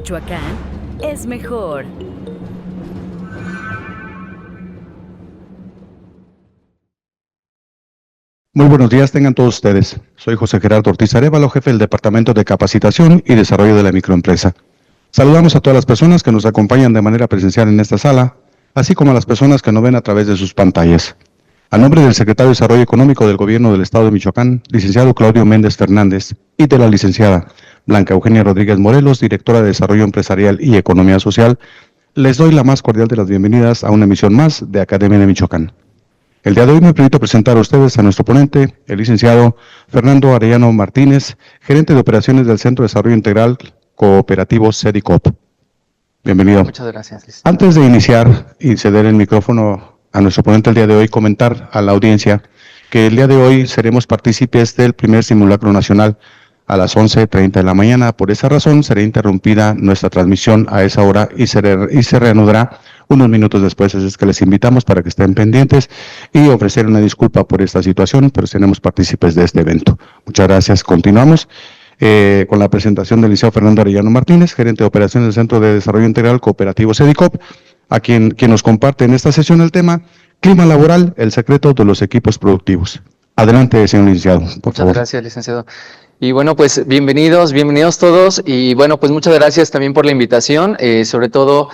Michoacán es mejor. Muy buenos días tengan todos ustedes. Soy José Gerardo Ortiz Arévalo, jefe del Departamento de Capacitación y Desarrollo de la Microempresa. Saludamos a todas las personas que nos acompañan de manera presencial en esta sala, así como a las personas que nos ven a través de sus pantallas. A nombre del Secretario de Desarrollo Económico del Gobierno del Estado de Michoacán, licenciado Claudio Méndez Fernández, y de la licenciada Blanca Eugenia Rodríguez Morelos, directora de Desarrollo Empresarial y Economía Social, les doy la más cordial de las bienvenidas a una emisión más de Academia de Michoacán. El día de hoy me permito presentar a ustedes a nuestro ponente, el licenciado Fernando Arellano Martínez, gerente de operaciones del Centro de Desarrollo Integral Cooperativo CEDICOP. Bienvenido. Muchas gracias. Antes de iniciar y ceder el micrófono a nuestro ponente el día de hoy, comentar a la audiencia que el día de hoy seremos partícipes del primer simulacro nacional a las 11:30 de la mañana. Por esa razón será interrumpida nuestra transmisión a esa hora y se reanudará unos minutos después. Así es que les invitamos para que estén pendientes y ofrecer una disculpa por esta situación, pero seremos partícipes de este evento. Muchas gracias. Continuamos con la presentación del licenciado Fernando Arellano Martínez, gerente de operaciones del Centro de Desarrollo Integral Cooperativo CEDICOP, a quien nos comparte en esta sesión el tema Clima Laboral, el secreto de los equipos productivos. Adelante, señor licenciado, por favor. Muchas gracias, licenciado. Y bueno, pues bienvenidos todos, y bueno, pues muchas gracias también por la invitación, sobre todo,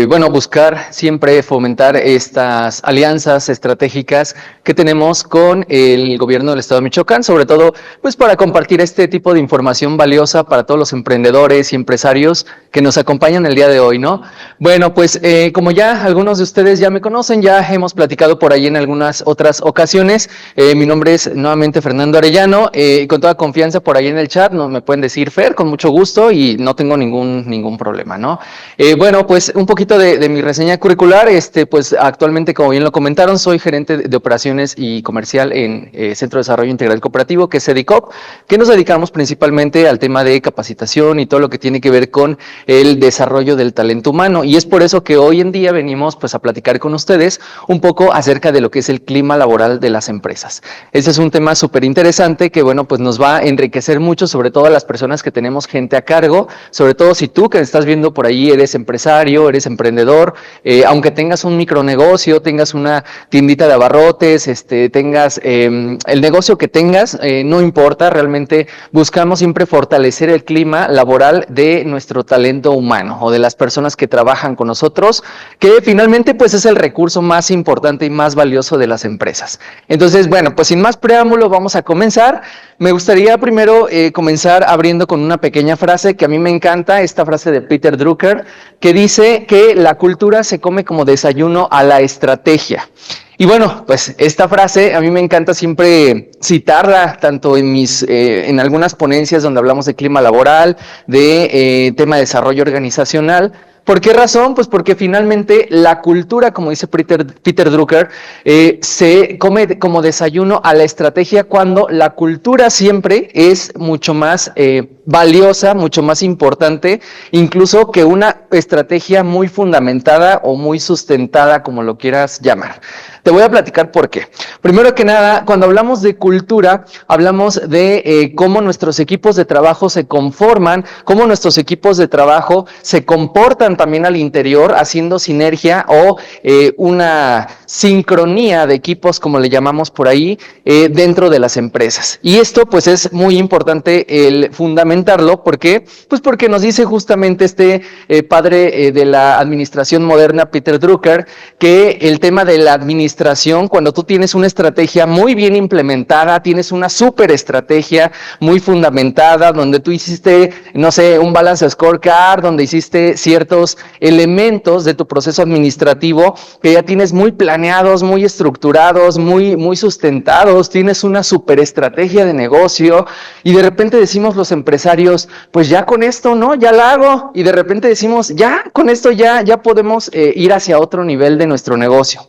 bueno, buscar siempre fomentar estas alianzas estratégicas que tenemos con el gobierno del Estado de Michoacán, sobre todo, pues para compartir este tipo de información valiosa para todos los emprendedores y empresarios que nos acompañan el día de hoy, ¿no? Bueno, pues como ya algunos de ustedes ya me conocen, ya hemos platicado por ahí en algunas otras ocasiones, mi nombre es nuevamente Fernando Arellano, con toda confianza por ahí en el chat nos me pueden decir Fer, con mucho gusto, y no tengo ningún problema, ¿no? Bueno, pues un poquito de mi reseña curricular, pues actualmente, como bien lo comentaron, soy gerente de operaciones y comercial en Centro de Desarrollo Integral Cooperativo, que es CEDICOP, que nos dedicamos principalmente al tema de capacitación y todo lo que tiene que ver con el desarrollo del talento humano, y es por eso que hoy en día venimos pues a platicar con ustedes un poco acerca de lo que es el clima laboral de las empresas. Ese es un tema súper interesante que, bueno, pues nos va a enriquecer mucho, sobre todo a las personas que tenemos gente a cargo, sobre todo si tú que estás viendo por ahí eres empresario, eres emprendedor, aunque tengas un micronegocio, tengas una tiendita de abarrotes, tengas el negocio que tengas, no importa, realmente buscamos siempre fortalecer el clima laboral de nuestro talento humano o de las personas que trabajan con nosotros, que finalmente pues es el recurso más importante y más valioso de las empresas. Entonces, bueno, pues sin más preámbulo vamos a comenzar. Me gustaría primero comenzar abriendo con una pequeña frase que a mí me encanta, esta frase de Peter Drucker, que dice que la cultura se come como desayuno a la estrategia. Y bueno, pues esta frase a mí me encanta siempre citarla, tanto en algunas ponencias donde hablamos de clima laboral, de tema de desarrollo organizacional. ¿Por qué razón? Pues porque finalmente la cultura, como dice Peter Drucker, se come como desayuno a la estrategia, cuando la cultura siempre es mucho más valiosa, mucho más importante, incluso que una estrategia muy fundamentada o muy sustentada, como lo quieras llamar. Te voy a platicar por qué. Primero que nada, cuando hablamos de cultura, hablamos de cómo nuestros equipos de trabajo se conforman, cómo nuestros equipos de trabajo se comportan también al interior, haciendo sinergia o una sincronía de equipos, como le llamamos por ahí, dentro de las empresas. Y esto pues es muy importante el fundamentarlo. ¿Por qué? Pues porque nos dice justamente padre de la administración moderna, Peter Drucker, que el tema de la administración, cuando tú tienes una estrategia muy bien implementada, tienes una súper estrategia muy fundamentada, donde tú hiciste, no sé, un balance scorecard, donde hiciste ciertos elementos de tu proceso administrativo que ya tienes muy planeados, muy estructurados, muy sustentados, tienes una súper estrategia de negocio, y de repente decimos los empresarios, pues ya con esto, ¿no? Ya la hago, y de repente decimos, ya con esto ya podemos ir hacia otro nivel de nuestro negocio.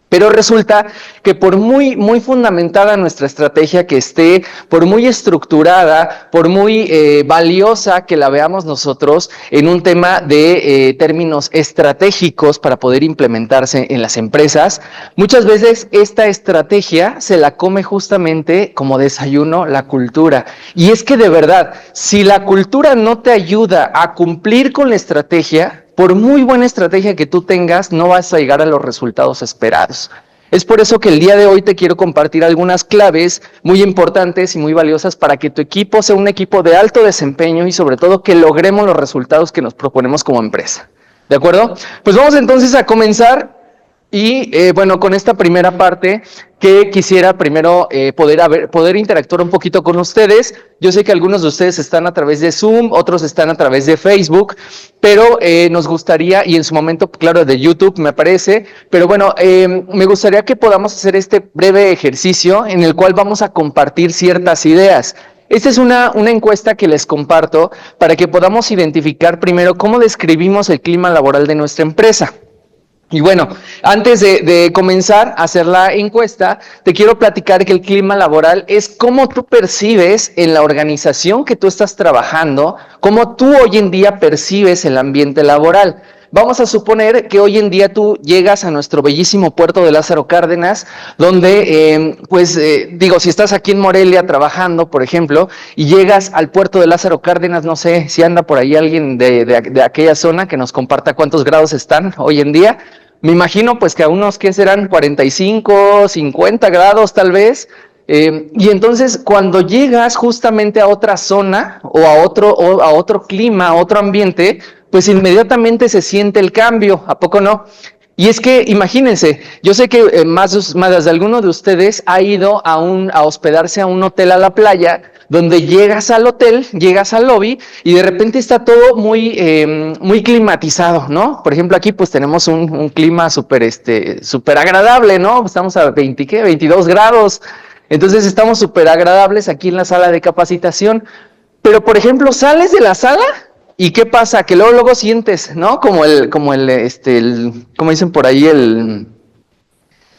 Pero resulta que por muy fundamentada nuestra estrategia que esté, por muy estructurada, por muy valiosa que la veamos nosotros en un tema de términos estratégicos para poder implementarse en las empresas, muchas veces esta estrategia se la come justamente como desayuno la cultura. Y es que de verdad, si la cultura no te ayuda a cumplir con la estrategia, por muy buena estrategia que tú tengas, no vas a llegar a los resultados esperados. Es por eso que el día de hoy te quiero compartir algunas claves muy importantes y muy valiosas para que tu equipo sea un equipo de alto desempeño y sobre todo que logremos los resultados que nos proponemos como empresa. ¿De acuerdo? Pues vamos entonces a comenzar. Y bueno, con esta primera parte que quisiera primero poder interactuar un poquito con ustedes. Yo sé que algunos de ustedes están a través de Zoom, otros están a través de Facebook, pero nos gustaría, y en su momento, claro, de YouTube me parece, pero bueno, me gustaría que podamos hacer este breve ejercicio en el cual vamos a compartir ciertas ideas. Esta es una encuesta que les comparto para que podamos identificar primero cómo describimos el clima laboral de nuestra empresa. Y bueno, antes de comenzar a hacer la encuesta, te quiero platicar que el clima laboral es cómo tú percibes en la organización que tú estás trabajando, cómo tú hoy en día percibes el ambiente laboral. Vamos a suponer que hoy en día tú llegas a nuestro bellísimo puerto de Lázaro Cárdenas, donde, si estás aquí en Morelia trabajando, por ejemplo, y llegas al puerto de Lázaro Cárdenas, no sé si anda por ahí alguien de aquella zona que nos comparta cuántos grados están hoy en día. Me imagino pues que a unos, ¿qué serán? 45, 50 grados tal vez. Y entonces cuando llegas justamente a otra zona o a otro clima, a otro ambiente, pues inmediatamente se siente el cambio, ¿a poco no? Y es que imagínense, yo sé que más de alguno de ustedes ha ido a hospedarse a un hotel a la playa, donde llegas al hotel, llegas al lobby y de repente está todo muy climatizado, ¿no? Por ejemplo, aquí pues tenemos un clima súper agradable, ¿no? Estamos a 22 grados, entonces estamos súper agradables aquí en la sala de capacitación. Pero, por ejemplo, sales de la sala y ¿qué pasa? Que luego sientes, ¿no? Como dicen por ahí,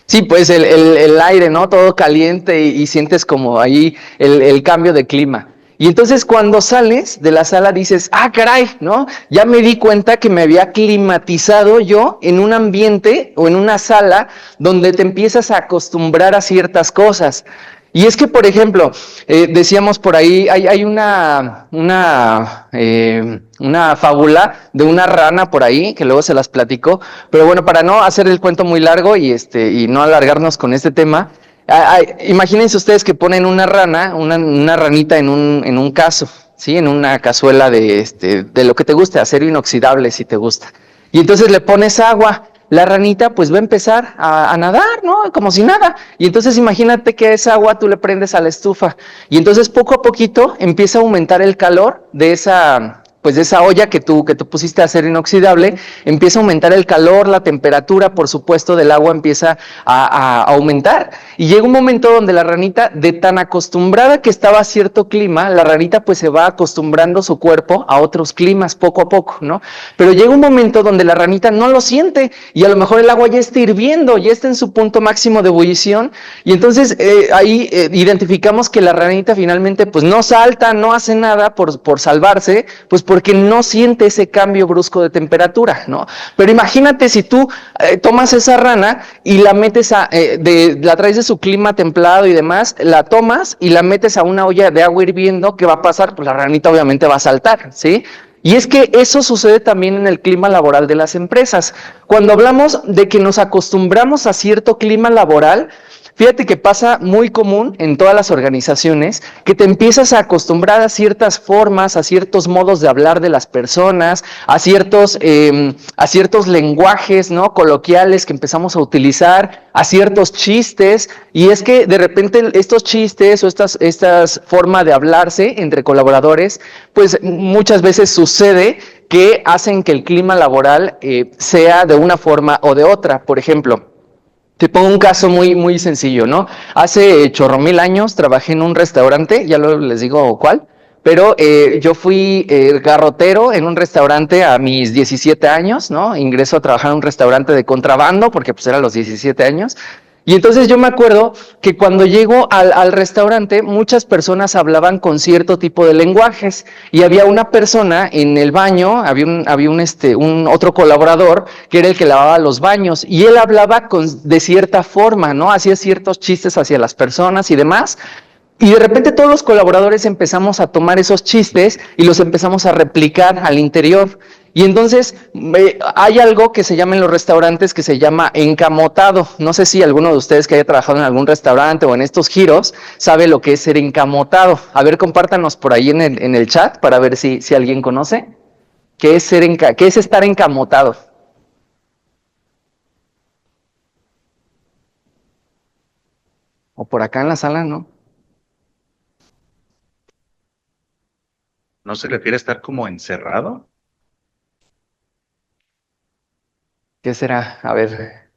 sí, pues el aire, ¿no? Todo caliente y sientes como ahí el cambio de clima. Y entonces cuando sales de la sala dices, ah, caray, ¿no? Ya me di cuenta que me había climatizado yo en un ambiente o en una sala donde te empiezas a acostumbrar a ciertas cosas. Y es que, por ejemplo, decíamos por ahí, hay una fábula de una rana por ahí, que luego se las platico, pero bueno, para no hacer el cuento muy largo y no alargarnos con este tema, imagínense ustedes que ponen una rana, una ranita en un caso, ¿sí? En una cazuela de lo que te guste, acero inoxidable si te gusta. Y entonces le pones agua. La ranita pues va a empezar a nadar, ¿no? Como si nada. Y entonces imagínate que esa agua tú le prendes a la estufa. Y entonces poco a poquito empieza a aumentar el calor de esa olla que tú pusiste a acero inoxidable. Empieza a aumentar el calor, la temperatura, por supuesto, del agua empieza a aumentar. Y llega un momento donde la ranita, de tan acostumbrada que estaba a cierto clima, la ranita pues se va acostumbrando su cuerpo a otros climas poco a poco, ¿no? Pero llega un momento donde la ranita no lo siente y a lo mejor el agua ya está hirviendo, ya está en su punto máximo de ebullición y entonces ahí identificamos que la ranita finalmente pues no salta, no hace nada por salvarse, pues porque no siente ese cambio brusco de temperatura, ¿no? Pero imagínate si tú tomas esa rana y la metes la traes de su clima templado y demás, la tomas y la metes a una olla de agua hirviendo, ¿qué va a pasar? Pues la ranita obviamente va a saltar, ¿sí? Y es que eso sucede también en el clima laboral de las empresas. Cuando hablamos de que nos acostumbramos a cierto clima laboral, fíjate que pasa muy común en todas las organizaciones que te empiezas a acostumbrar a ciertas formas, a ciertos modos de hablar de las personas, a ciertos lenguajes, ¿no? Coloquiales que empezamos a utilizar, a ciertos chistes, y es que de repente estos chistes o estas formas de hablarse entre colaboradores, pues muchas veces sucede que hacen que el clima laboral sea de una forma o de otra. Por ejemplo, te pongo un caso muy sencillo, ¿no? Hace chorro mil años trabajé en un restaurante, ya luego les digo cuál, pero yo fui garrotero en un restaurante a mis 17 años, ¿no? Ingreso a trabajar en un restaurante de contrabando, porque pues era los 17 años. Y entonces yo me acuerdo que cuando llego al restaurante, muchas personas hablaban con cierto tipo de lenguajes y había una persona en el baño, había un otro colaborador que era el que lavaba los baños y él hablaba de cierta forma, ¿no? Hacía ciertos chistes hacia las personas y demás. Y de repente todos los colaboradores empezamos a tomar esos chistes y los empezamos a replicar al interior. Y entonces hay algo que se llama en los restaurantes que se llama encamotado. No sé si alguno de ustedes que haya trabajado en algún restaurante o en estos giros sabe lo que es ser encamotado. A ver, compártanos por ahí en el chat para ver si alguien conoce. ¿Qué es estar encamotado? O por acá en la sala, ¿no? ¿No se refiere a estar como encerrado? ¿Qué será? A ver.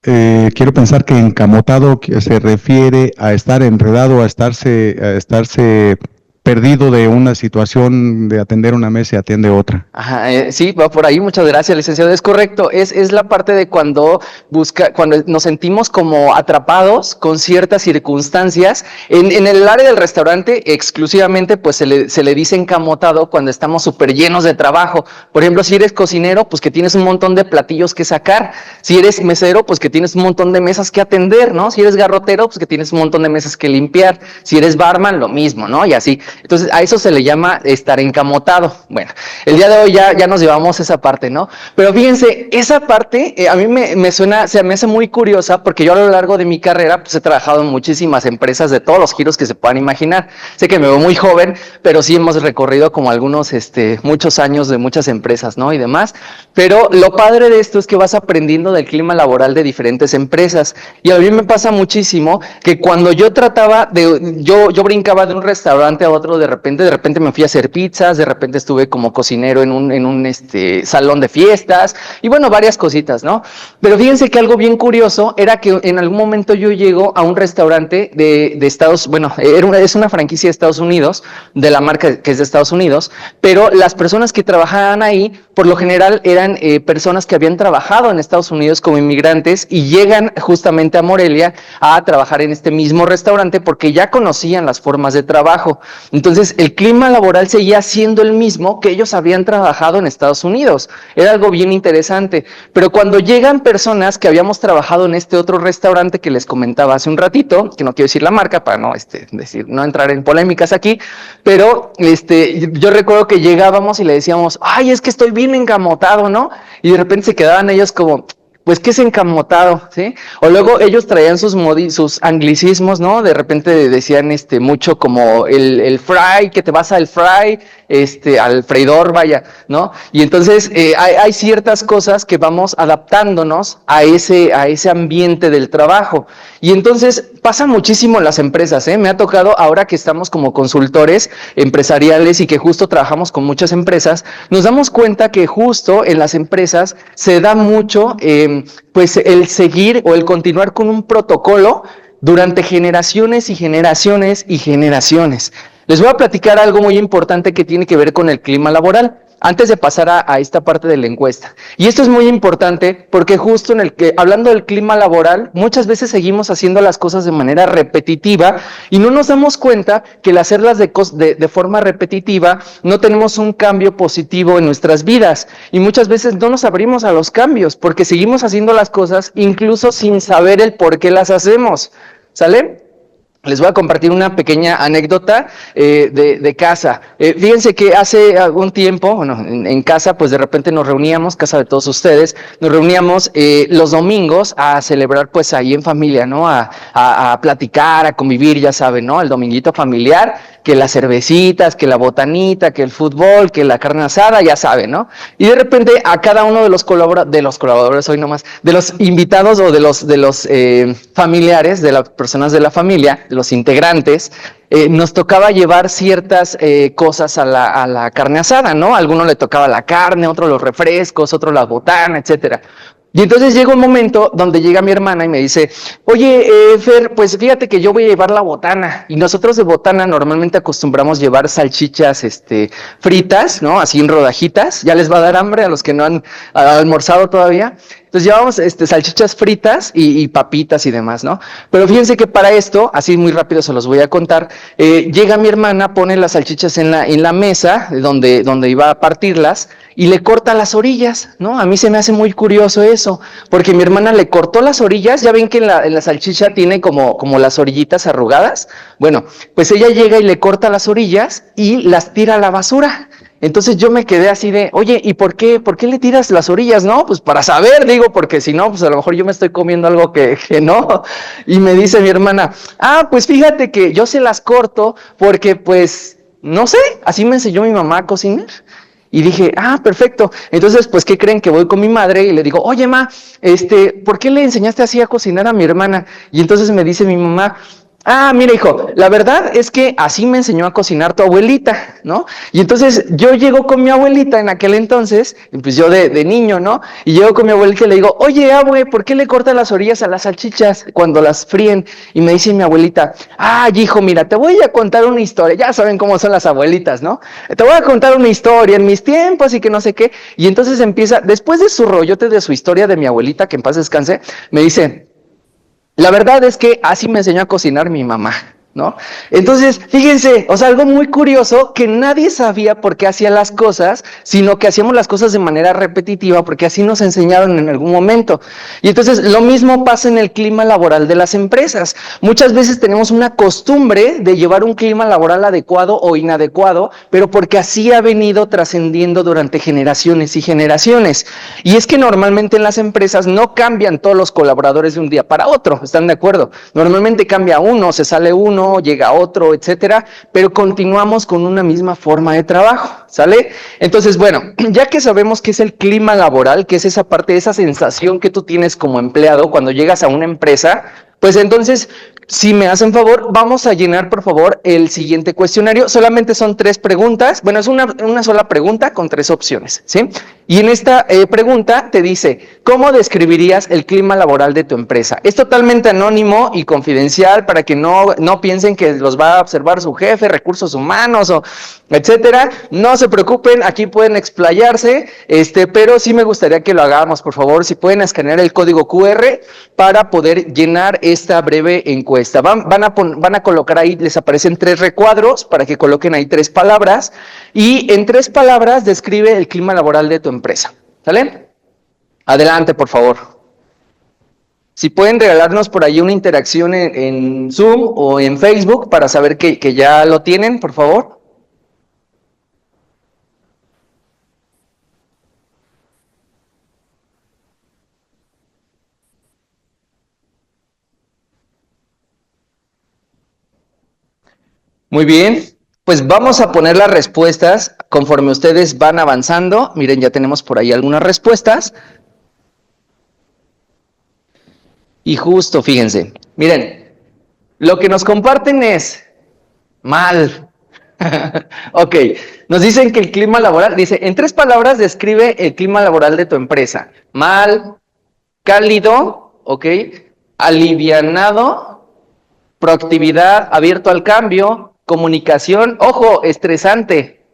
Quiero pensar que encamotado que se refiere a estar enredado, a estarse perdido de una situación de atender una mesa y atiende otra. Ajá, sí, va por ahí, muchas gracias, licenciado. Es correcto, es la parte de cuando nos sentimos como atrapados con ciertas circunstancias. En el área del restaurante, exclusivamente, pues se le dice encamotado cuando estamos súper llenos de trabajo. Por ejemplo, si eres cocinero, pues que tienes un montón de platillos que sacar. Si eres mesero, pues que tienes un montón de mesas que atender, ¿no? Si eres garrotero, pues que tienes un montón de mesas que limpiar. Si eres barman, lo mismo, ¿no? Y así. Entonces, a eso se le llama estar encamotado. Bueno, el día de hoy ya nos llevamos esa parte, ¿no? Pero fíjense, esa parte a mí me suena, se me hace muy curiosa porque yo a lo largo de mi carrera pues he trabajado en muchísimas empresas de todos los giros que se puedan imaginar. Sé que me veo muy joven, pero sí hemos recorrido como algunos, muchos años de muchas empresas, ¿no? Y demás. Pero lo padre de esto es que vas aprendiendo del clima laboral de diferentes empresas. Y a mí me pasa muchísimo que cuando yo yo brincaba de un restaurante a otro, de repente me fui a hacer pizzas, de repente estuve como cocinero en un salón de fiestas y bueno, varias cositas, ¿no? Pero fíjense que algo bien curioso era que en algún momento yo llego a un restaurante de Estados, bueno, es una franquicia de Estados Unidos, de la marca que es de Estados Unidos, pero las personas que trabajaban ahí, por lo general eran personas que habían trabajado en Estados Unidos como inmigrantes y llegan justamente a Morelia a trabajar en este mismo restaurante porque ya conocían las formas de trabajo. Entonces, el clima laboral seguía siendo el mismo que ellos habían trabajado en Estados Unidos. Era algo bien interesante. Pero cuando llegan personas que habíamos trabajado en este otro restaurante que les comentaba hace un ratito, que no quiero decir la marca para no entrar en polémicas aquí, pero yo recuerdo que llegábamos y le decíamos, ay, es que estoy bien encamotado, ¿no? Y de repente se quedaban ellos como, pues, ¿qué es encamotado? ¿Sí? O luego ellos traían sus anglicismos, ¿no? De repente decían mucho como el fry, que te vas al fry, al freidor, vaya, ¿no? Y entonces hay ciertas cosas que vamos adaptándonos a ese ambiente del trabajo. Y entonces pasa muchísimo en las empresas, ¿eh? Me ha tocado ahora que estamos como consultores empresariales y que justo trabajamos con muchas empresas, nos damos cuenta que justo en las empresas se da mucho pues el seguir o el continuar con un protocolo durante generaciones y generaciones y generaciones. Les voy a platicar algo muy importante que tiene que ver con el clima laboral, antes de pasar a esta parte de la encuesta. Y esto es muy importante porque justo hablando del clima laboral, muchas veces seguimos haciendo las cosas de manera repetitiva y no nos damos cuenta que al hacerlas de forma repetitiva no tenemos un cambio positivo en nuestras vidas. Y muchas veces no nos abrimos a los cambios porque seguimos haciendo las cosas incluso sin saber el por qué las hacemos. ¿Sale? Les voy a compartir una pequeña anécdota de casa. Fíjense que hace algún tiempo, bueno, en casa, pues de repente nos reuníamos, casa de todos ustedes, nos reuníamos los domingos a celebrar pues ahí en familia, ¿no? A platicar, a convivir, ya saben, ¿no? El dominguito familiar, que las cervecitas, que la botanita, que el fútbol, que la carne asada, ya saben, ¿no? Y de repente a cada uno de los colaboradores hoy nomás, de los invitados o de los familiares, de las personas de la familia, los integrantes, nos tocaba llevar ciertas cosas a la carne asada, ¿no? A alguno le tocaba la carne, otro los refrescos, otro la botana, etcétera. Y entonces llega un momento donde llega mi hermana y me dice, oye, Fer, pues fíjate que yo voy a llevar la botana. Y nosotros de botana normalmente acostumbramos llevar salchichas fritas, ¿no? Así en rodajitas. Ya les va a dar hambre a los que no han almorzado todavía. Entonces llevamos salchichas fritas y papitas y demás, ¿no? Pero fíjense que para esto, así muy rápido se los voy a contar, llega mi hermana, pone las salchichas en la mesa donde iba a partirlas y le corta las orillas, ¿no? A mí se me hace muy curioso eso, porque mi hermana le cortó las orillas, ya ven que en la salchicha tiene como las orillitas arrugadas. Bueno, pues ella llega y le corta las orillas y las tira a la basura. Entonces yo me quedé así de, oye, ¿y por qué le tiras las orillas? No, pues para saber, digo, porque si no, pues a lo mejor yo me estoy comiendo algo que no. Y me dice mi hermana, pues fíjate que yo se las corto porque pues, no sé, así me enseñó mi mamá a cocinar. Y dije, perfecto. Entonces, pues, ¿qué creen? Que voy con mi madre y le digo, oye, ma, ¿por qué le enseñaste así a cocinar a mi hermana? Y entonces me dice mi mamá, mira, hijo, la verdad es que así me enseñó a cocinar tu abuelita, ¿no? Y entonces yo llego con mi abuelita en aquel entonces, pues yo de niño, ¿no? Y llego con mi abuelita y le digo, oye, abue, ¿por qué le cortas las orillas a las salchichas cuando las fríen? Y me dice mi abuelita, hijo, mira, te voy a contar una historia. Ya saben cómo son las abuelitas, ¿no? Te voy a contar una historia en mis tiempos y que no sé qué. Y entonces empieza, después de su rollote de su historia de mi abuelita, que en paz descanse, me dice, la verdad es que así me enseñó a cocinar mi mamá, ¿no? Entonces, fíjense, o sea, algo muy curioso, que nadie sabía por qué hacía las cosas, sino que hacíamos las cosas de manera repetitiva, porque así nos enseñaron en algún momento. Y entonces, lo mismo pasa en el clima laboral de las empresas. Muchas veces tenemos una costumbre de llevar un clima laboral adecuado o inadecuado, pero porque así ha venido trascendiendo durante generaciones y generaciones. Y es que normalmente en las empresas no cambian todos los colaboradores de un día para otro, ¿están de acuerdo? Normalmente cambia uno, se sale uno, llega otro, etcétera, pero continuamos con una misma forma de trabajo, ¿sale? Entonces, bueno, ya que sabemos qué es el clima laboral, que es esa parte, esa sensación que tú tienes como empleado cuando llegas a una empresa, pues entonces, si me hacen favor, vamos a llenar, por favor, el siguiente cuestionario. Solamente son 3 preguntas. Bueno, es una sola pregunta con 3 opciones, ¿sí? Y en esta pregunta te dice, ¿cómo describirías el clima laboral de tu empresa? Es totalmente anónimo y confidencial para que no piensen que los va a observar su jefe, recursos humanos o etcétera. No se preocupen, aquí pueden explayarse, pero sí me gustaría que lo hagamos, por favor, si pueden escanear el código QR para poder llenar esta breve encuesta. Van a colocar ahí, les aparecen 3 recuadros para que coloquen ahí 3 palabras y en 3 palabras describe el clima laboral de tu empresa. ¿Sale? Adelante, por favor. Si pueden regalarnos por ahí una interacción en Zoom o en Facebook para saber que ya lo tienen, por favor. Muy bien, pues vamos a poner las respuestas conforme ustedes van avanzando. Miren, ya tenemos por ahí algunas respuestas. Y justo, fíjense, miren, lo que nos comparten es mal. Ok, nos dicen que el clima laboral, dice, en 3 palabras describe el clima laboral de tu empresa. Mal, cálido, ok, alivianado, proactividad, abierto al cambio, comunicación, ojo, estresante,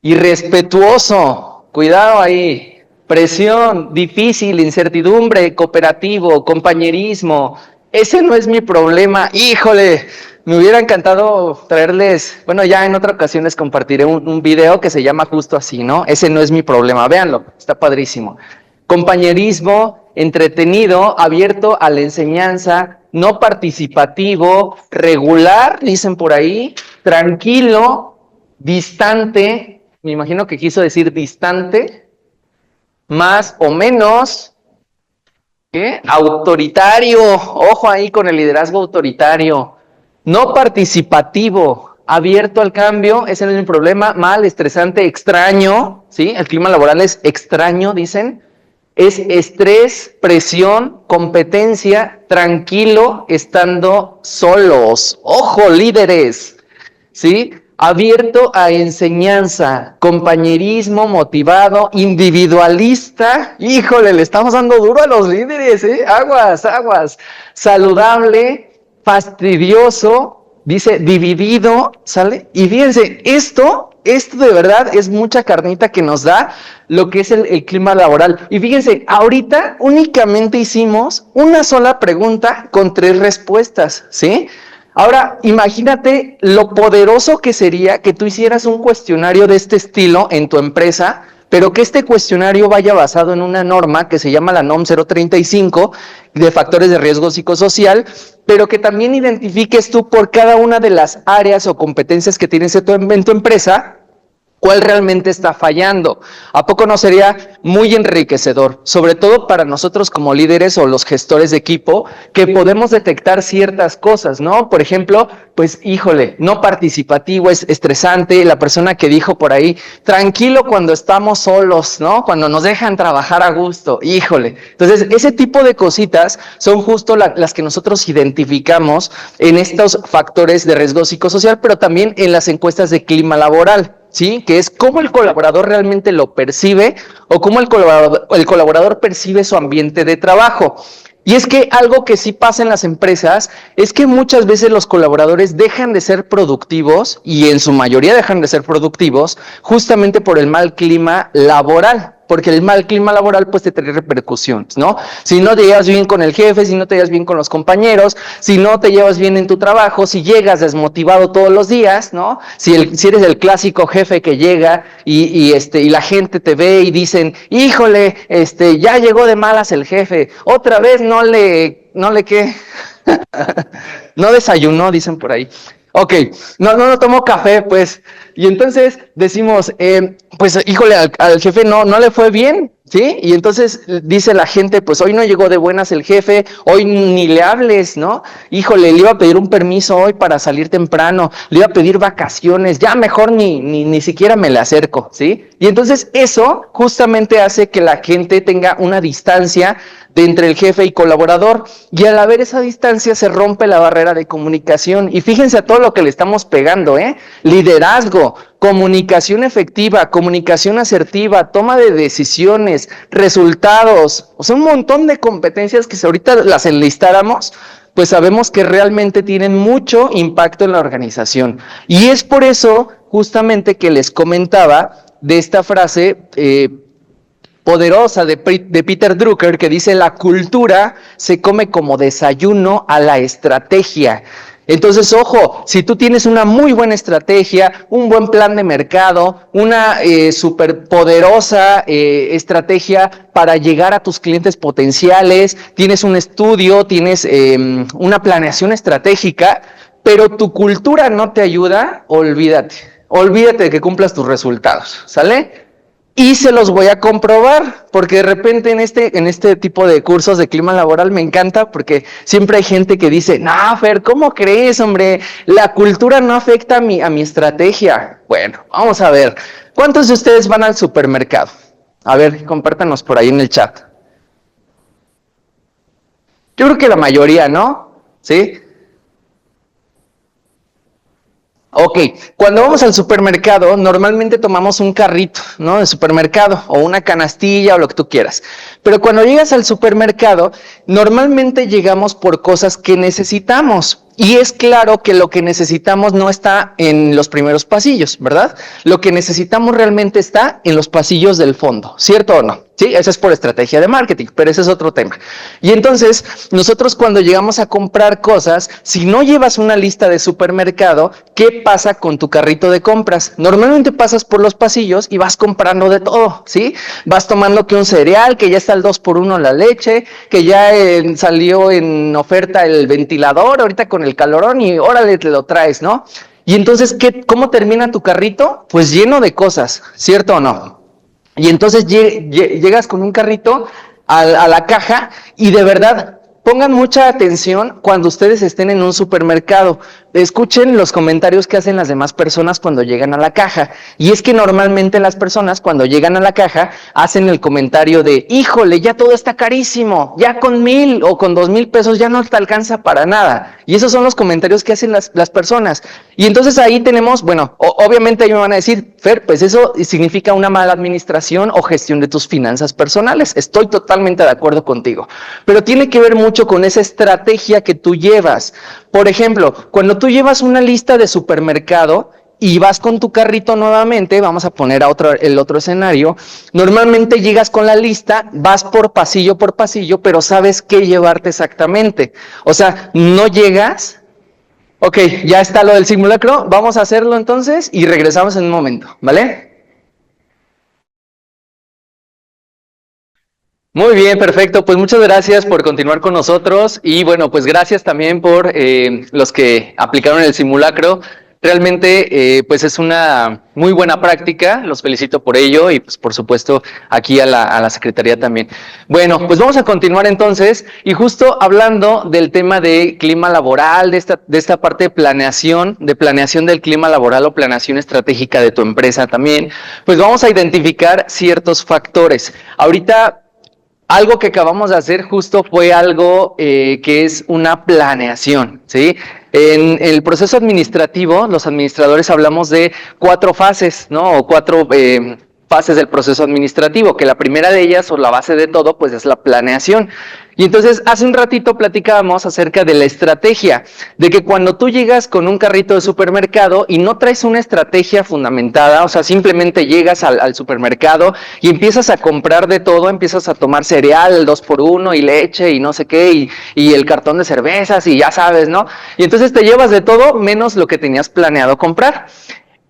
irrespetuoso, cuidado ahí, presión, difícil, incertidumbre, cooperativo, compañerismo. Ese no es mi problema, híjole, me hubiera encantado traerles, bueno, ya en otra ocasión les compartiré un video que se llama justo así, ¿no? Ese no es mi problema, véanlo, está padrísimo. Compañerismo, entretenido, abierto a la enseñanza, no participativo, regular, dicen por ahí, tranquilo, distante, me imagino que quiso decir distante, más o menos, ¿qué? Autoritario, ojo ahí con el liderazgo autoritario, no participativo, abierto al cambio, ese no es mi problema, mal, estresante, extraño, ¿sí? El clima laboral es extraño, dicen. Es estrés, presión, competencia, tranquilo, estando solos. ¡Ojo, líderes! ¿Sí? Abierto a enseñanza, compañerismo, motivado, individualista. Híjole, le estamos dando duro a los líderes, ¿eh? Aguas, aguas. Saludable, fastidioso, dice dividido, ¿sale? Y fíjense, esto de verdad es mucha carnita que nos da lo que es el clima laboral. Y fíjense, ahorita únicamente hicimos una sola pregunta con 3 respuestas, ¿sí? Ahora, imagínate lo poderoso que sería que tú hicieras un cuestionario de este estilo en tu empresa, pero que este cuestionario vaya basado en una norma que se llama la NOM 035 de factores de riesgo psicosocial, pero que también identifiques tú por cada una de las áreas o competencias que tienes en tu empresa, cuál realmente está fallando. ¿A poco no sería muy enriquecedor? Sobre todo para nosotros como líderes o los gestores de equipo, que podemos detectar ciertas cosas, ¿no? Por ejemplo, pues híjole, no participativo, es estresante, la persona que dijo por ahí, tranquilo cuando estamos solos, ¿no? Cuando nos dejan trabajar a gusto, híjole. Entonces, ese tipo de cositas son justo las que nosotros identificamos en estos factores de riesgo psicosocial, pero también en las encuestas de clima laboral. ¿Sí? Que es cómo el colaborador realmente lo percibe o cómo el colaborador percibe su ambiente de trabajo. Y es que algo que sí pasa en las empresas es que muchas veces los colaboradores dejan de ser productivos, y en su mayoría dejan de ser productivos, justamente por el mal clima laboral. Porque el mal clima laboral pues te trae repercusiones, ¿no? Si no te llevas bien con el jefe, si no te llevas bien con los compañeros, si no te llevas bien en tu trabajo, si llegas desmotivado todos los días, ¿no? Si eres el clásico jefe que llega y la gente te ve y dicen, híjole, ya llegó de malas el jefe, otra vez no le ¿qué? No desayunó, dicen por ahí. Ok, no tomó café, pues. Y entonces decimos, pues, híjole, al jefe no le fue bien, ¿sí? Y entonces dice la gente, pues hoy no llegó de buenas el jefe, hoy ni le hables, ¿no? Híjole, le iba a pedir un permiso hoy para salir temprano, le iba a pedir vacaciones, ya mejor ni siquiera me le acerco, ¿sí? Y entonces eso justamente hace que la gente tenga una distancia de entre el jefe y colaborador, y al haber esa distancia se rompe la barrera de comunicación. Y fíjense a todo lo que le estamos pegando, liderazgo, comunicación efectiva, comunicación asertiva, toma de decisiones, resultados, o sea, un montón de competencias que si ahorita las enlistáramos, pues sabemos que realmente tienen mucho impacto en la organización. Y es por eso justamente que les comentaba de esta frase poderosa de Peter Drucker, que dice: la cultura se come como desayuno a la estrategia. Entonces, ojo, si tú tienes una muy buena estrategia, un buen plan de mercado, una superpoderosa estrategia para llegar a tus clientes potenciales, tienes un estudio, tienes una planeación estratégica, pero tu cultura no te ayuda, olvídate de que cumplas tus resultados, ¿sale? Y se los voy a comprobar, porque de repente en este tipo de cursos de clima laboral me encanta, porque siempre hay gente que dice, no, Fer, ¿cómo crees, hombre? La cultura no afecta a mi estrategia. Bueno, vamos a ver, ¿cuántos de ustedes van al supermercado? A ver, compártanos por ahí en el chat. Yo creo que la mayoría, ¿no? ¿Sí? Ok, cuando vamos al supermercado, normalmente tomamos un carrito, ¿no? De supermercado, o una canastilla, o lo que tú quieras. Pero cuando llegas al supermercado, normalmente llegamos por cosas que necesitamos. Y es claro que lo que necesitamos no está en los primeros pasillos, ¿verdad? Lo que necesitamos realmente está en los pasillos del fondo, ¿cierto o no? Sí, eso es por estrategia de marketing, pero ese es otro tema. Y entonces, nosotros cuando llegamos a comprar cosas, si no llevas una lista de supermercado, ¿qué pasa con tu carrito de compras? Normalmente pasas por los pasillos y vas comprando de todo, ¿sí? Vas tomando que un cereal, que ya está el 2x1 la leche, que ya salió en oferta el ventilador, ahorita con el calorón, y órale, te lo traes, ¿no? Y entonces, ¿cómo termina tu carrito? Pues lleno de cosas, ¿cierto o no? Y entonces llegas con un carrito a la caja, y de verdad, pongan mucha atención cuando ustedes estén en un supermercado. escuchen los comentarios que hacen las demás personas cuando llegan a la caja. Y es que normalmente las personas cuando llegan a la caja hacen el comentario de, híjole, ya todo está carísimo, ya con 1,000 o con 2,000 pesos ya no te alcanza para nada. Y esos son los comentarios que hacen las personas. Y entonces ahí tenemos, bueno, obviamente ahí me van a decir, Fer, pues eso significa una mala administración o gestión de tus finanzas personales. Estoy totalmente de acuerdo contigo. Pero tiene que ver mucho con esa estrategia que tú llevas. Por ejemplo, cuando tú llevas una lista de supermercado y vas con tu carrito nuevamente, vamos a poner el otro escenario, normalmente llegas con la lista, vas por pasillo, pero sabes qué llevarte exactamente. O sea, no llegas. Ok, ya está lo del simulacro, vamos a hacerlo entonces y regresamos en un momento, ¿vale? Muy bien, perfecto. Pues muchas gracias por continuar con nosotros y bueno, pues gracias también por los que aplicaron el simulacro. Realmente, pues es una muy buena práctica, los felicito por ello y pues por supuesto aquí a la Secretaría también. Bueno, pues vamos a continuar entonces y justo hablando del tema de clima laboral, de esta parte de planeación del clima laboral o planeación estratégica de tu empresa también, pues vamos a identificar ciertos factores. Ahorita algo que acabamos de hacer justo fue algo que es una planeación, ¿sí? En el proceso administrativo, los administradores hablamos de 4 fases, ¿no? O 4 fases del proceso administrativo, que la primera de ellas, o la base de todo, pues es la planeación. Y entonces, hace un ratito platicábamos acerca de la estrategia, de que cuando tú llegas con un carrito de supermercado y no traes una estrategia fundamentada, o sea, simplemente llegas al supermercado y empiezas a comprar de todo, empiezas a tomar cereal, 2x1 y leche y no sé qué, y el cartón de cervezas y ya sabes, ¿no? Y entonces te llevas de todo menos lo que tenías planeado comprar.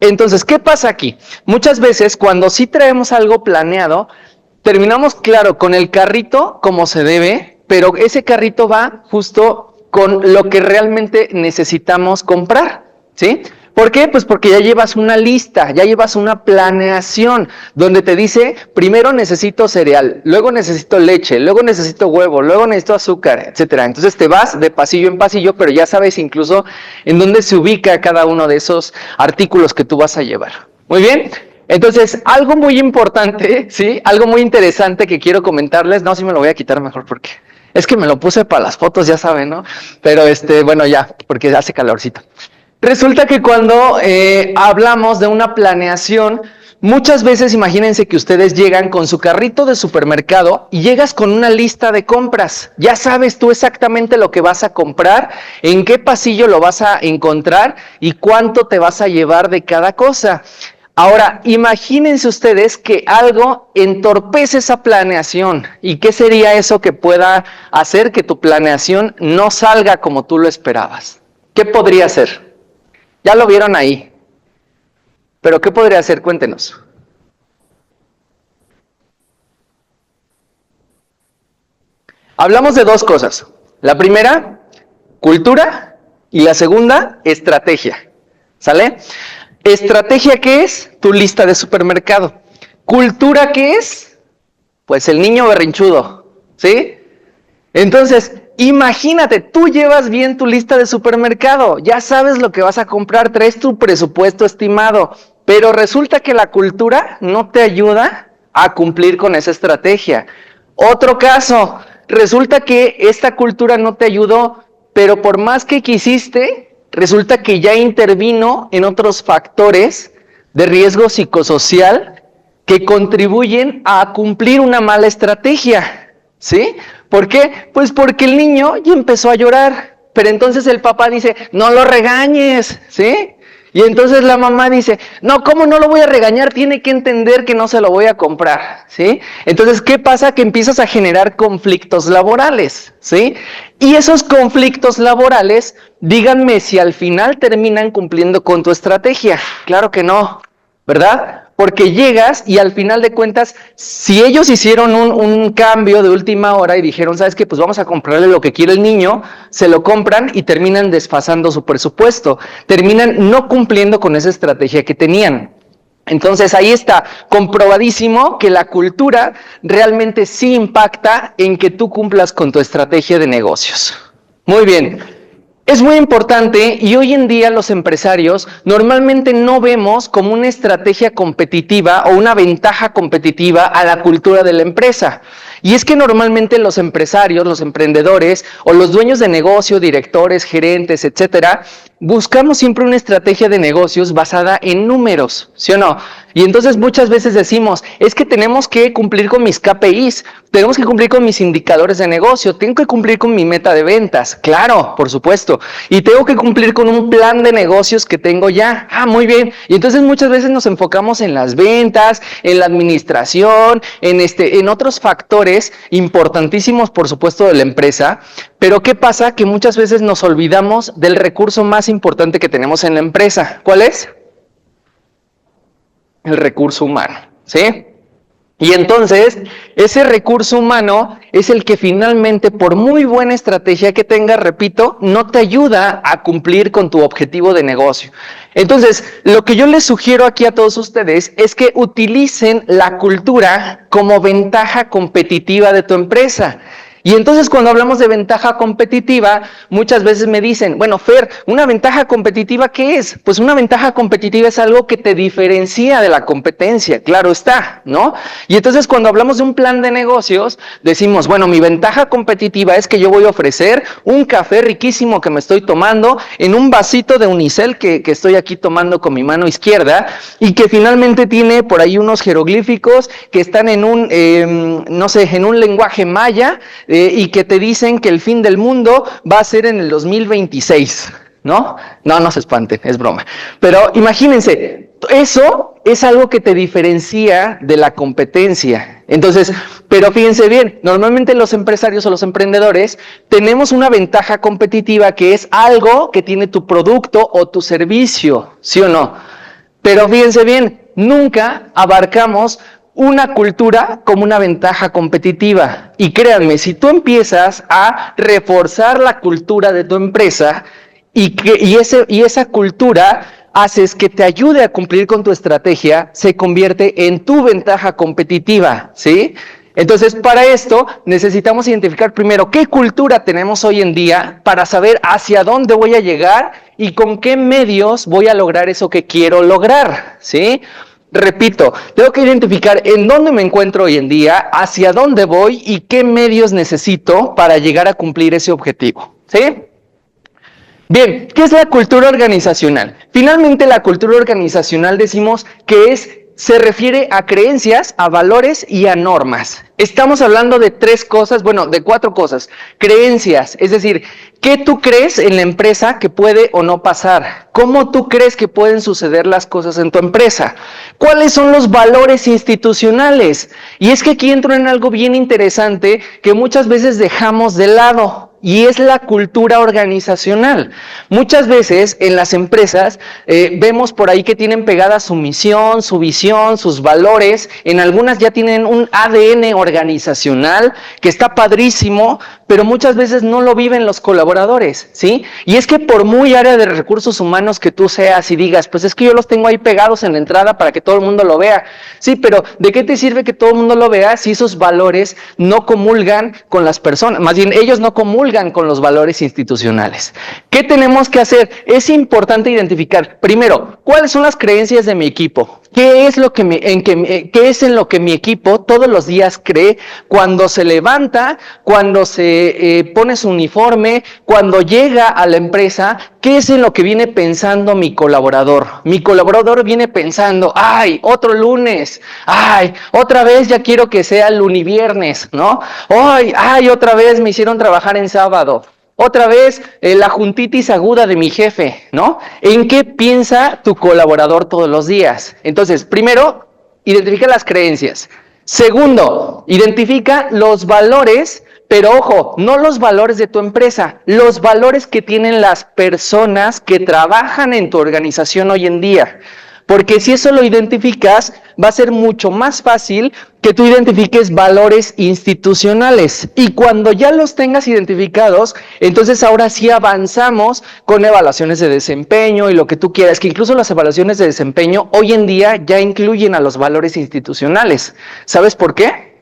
Entonces, ¿qué pasa aquí? Muchas veces cuando sí traemos algo planeado, terminamos, claro, con el carrito como se debe, pero ese carrito va justo con lo que realmente necesitamos comprar, ¿sí? ¿Por qué? Pues porque ya llevas una lista, ya llevas una planeación donde te dice, primero necesito cereal, luego necesito leche, luego necesito huevo, luego necesito azúcar, etcétera. Entonces te vas de pasillo en pasillo, pero ya sabes incluso en dónde se ubica cada uno de esos artículos que tú vas a llevar. Muy bien. Entonces, algo muy importante, ¿sí? Algo muy interesante que quiero comentarles, no, sí me lo voy a quitar mejor porque es que me lo puse para las fotos, ya saben, ¿no? Pero bueno, ya, porque hace calorcito. Resulta que cuando hablamos de una planeación, muchas veces imagínense que ustedes llegan con su carrito de supermercado y llegas con una lista de compras. Ya sabes tú exactamente lo que vas a comprar, en qué pasillo lo vas a encontrar y cuánto te vas a llevar de cada cosa. Ahora, imagínense ustedes que algo entorpece esa planeación. ¿Y qué sería eso que pueda hacer que tu planeación no salga como tú lo esperabas? ¿Qué podría ser? Ya lo vieron ahí. Pero ¿qué podría ser? Cuéntenos. Hablamos de 2 cosas. La primera, cultura, y la segunda, estrategia. ¿Sale? Estrategia, ¿qué es? Tu lista de supermercado. Cultura, ¿qué es? Pues el niño berrinchudo, ¿sí? Entonces, imagínate, tú llevas bien tu lista de supermercado, ya sabes lo que vas a comprar, traes tu presupuesto estimado, pero resulta que la cultura no te ayuda a cumplir con esa estrategia. Otro caso, resulta que esta cultura no te ayudó, pero por más que quisiste, resulta que ya intervino en otros factores de riesgo psicosocial que contribuyen a cumplir una mala estrategia, ¿sí? ¿Por qué? Pues porque el niño ya empezó a llorar, pero entonces el papá dice, no lo regañes, ¿sí? Y entonces la mamá dice, no, ¿cómo no lo voy a regañar? Tiene que entender que no se lo voy a comprar, ¿sí? Entonces, ¿qué pasa? Que empiezas a generar conflictos laborales, ¿sí? Y esos conflictos laborales, díganme si al final terminan cumpliendo con tu estrategia. Claro que no, ¿verdad? Porque llegas y al final de cuentas, si ellos hicieron un cambio de última hora y dijeron, ¿sabes qué? Pues vamos a comprarle lo que quiere el niño, se lo compran y terminan desfasando su presupuesto, terminan no cumpliendo con esa estrategia que tenían. Entonces ahí está comprobadísimo que la cultura realmente sí impacta en que tú cumplas con tu estrategia de negocios. Muy bien. Es muy importante y hoy en día los empresarios normalmente no vemos como una estrategia competitiva o una ventaja competitiva a la cultura de la empresa. Y es que normalmente los empresarios, los emprendedores o los dueños de negocio, directores, gerentes, etcétera, buscamos siempre una estrategia de negocios basada en números, ¿sí o no? Y entonces muchas veces decimos, es que tenemos que cumplir con mis KPIs, tenemos que cumplir con mis indicadores de negocio, tengo que cumplir con mi meta de ventas, claro, por supuesto, y tengo que cumplir con un plan de negocios que tengo ya, muy bien, y entonces muchas veces nos enfocamos en las ventas, en la administración, en otros factores importantísimos, por supuesto, de la empresa, pero ¿qué pasa? Que muchas veces nos olvidamos del recurso más importante que tenemos en la empresa, ¿cuál es? El recurso humano, ¿sí? Y entonces, ese recurso humano es el que finalmente, por muy buena estrategia que tengas, repito, no te ayuda a cumplir con tu objetivo de negocio. Entonces, lo que yo les sugiero aquí a todos ustedes es que utilicen la cultura como ventaja competitiva de tu empresa. Y entonces cuando hablamos de ventaja competitiva, muchas veces me dicen, bueno, Fer, ¿una ventaja competitiva qué es? Pues una ventaja competitiva es algo que te diferencia de la competencia, claro está, ¿no? Y entonces cuando hablamos de un plan de negocios, decimos, bueno, mi ventaja competitiva es que yo voy a ofrecer un café riquísimo que me estoy tomando en un vasito de unicel que estoy aquí tomando con mi mano izquierda y que finalmente tiene por ahí unos jeroglíficos que están en un, en un lenguaje maya, y que te dicen que el fin del mundo va a ser en el 2026, ¿no? No se espanten, es broma. Pero imagínense, eso es algo que te diferencia de la competencia. Entonces, pero fíjense bien, normalmente los empresarios o los emprendedores tenemos una ventaja competitiva que es algo que tiene tu producto o tu servicio, ¿sí o no? Pero fíjense bien, nunca abarcamos una cultura como una ventaja competitiva. Y créanme, si tú empiezas a reforzar la cultura de tu empresa y esa cultura haces que te ayude a cumplir con tu estrategia, se convierte en tu ventaja competitiva, ¿sí? Entonces, para esto necesitamos identificar primero qué cultura tenemos hoy en día para saber hacia dónde voy a llegar y con qué medios voy a lograr eso que quiero lograr, ¿sí? Repito, tengo que identificar en dónde me encuentro hoy en día, hacia dónde voy y qué medios necesito para llegar a cumplir ese objetivo, ¿sí? Bien, ¿qué es la cultura organizacional? Finalmente, la cultura organizacional decimos que se refiere a creencias, a valores y a normas. Estamos hablando de de 4 cosas. Creencias, es decir, ¿qué tú crees en la empresa que puede o no pasar? ¿Cómo tú crees que pueden suceder las cosas en tu empresa? ¿Cuáles son los valores institucionales? Y es que aquí entro en algo bien interesante que muchas veces dejamos de lado. Y es la cultura organizacional. Muchas veces en las empresas vemos por ahí que tienen pegada su misión, su visión, sus valores. En algunas ya tienen un ADN organizacional que está padrísimo, pero muchas veces no lo viven los colaboradores, ¿sí? Y es que por muy área de recursos humanos que tú seas y digas, pues es que yo los tengo ahí pegados en la entrada para que todo el mundo lo vea. Sí, pero ¿de qué te sirve que todo el mundo lo vea si esos valores no comulgan con las personas? Más bien, ellos no comulgan con los valores institucionales. ¿Qué tenemos que hacer? Es importante identificar, primero, ¿cuáles son las creencias de mi equipo? ¿Qué es en lo que mi equipo todos los días cree cuando se levanta, cuando se pone su uniforme, cuando llega a la empresa? ¿Qué es en lo que viene pensando mi colaborador? Mi colaborador viene pensando, ¡ay, otro lunes! ¡Ay, otra vez ya quiero que sea el univiernes! ¿No? ¡Ay, otra vez me hicieron trabajar en sábado! Otra vez la juntitis aguda de mi jefe, ¿no? ¿En qué piensa tu colaborador todos los días? Entonces, primero, identifica las creencias. Segundo, identifica los valores, pero ojo, no los valores de tu empresa, los valores que tienen las personas que trabajan en tu organización hoy en día. Porque si eso lo identificas, va a ser mucho más fácil que tú identifiques valores institucionales. Y cuando ya los tengas identificados, entonces ahora sí avanzamos con evaluaciones de desempeño y lo que tú quieras, que incluso las evaluaciones de desempeño hoy en día ya incluyen a los valores institucionales. ¿Sabes por qué?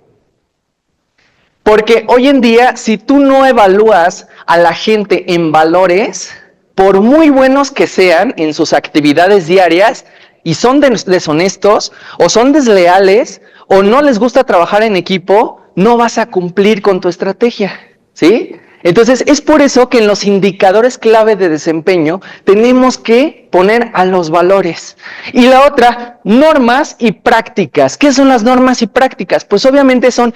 Porque hoy en día, si tú no evalúas a la gente en valores, por muy buenos que sean en sus actividades diarias, y son deshonestos, o son desleales, o no les gusta trabajar en equipo, no vas a cumplir con tu estrategia, ¿sí? Entonces, es por eso que en los indicadores clave de desempeño tenemos que poner a los valores. Y la otra, normas y prácticas. ¿Qué son las normas y prácticas? Pues obviamente son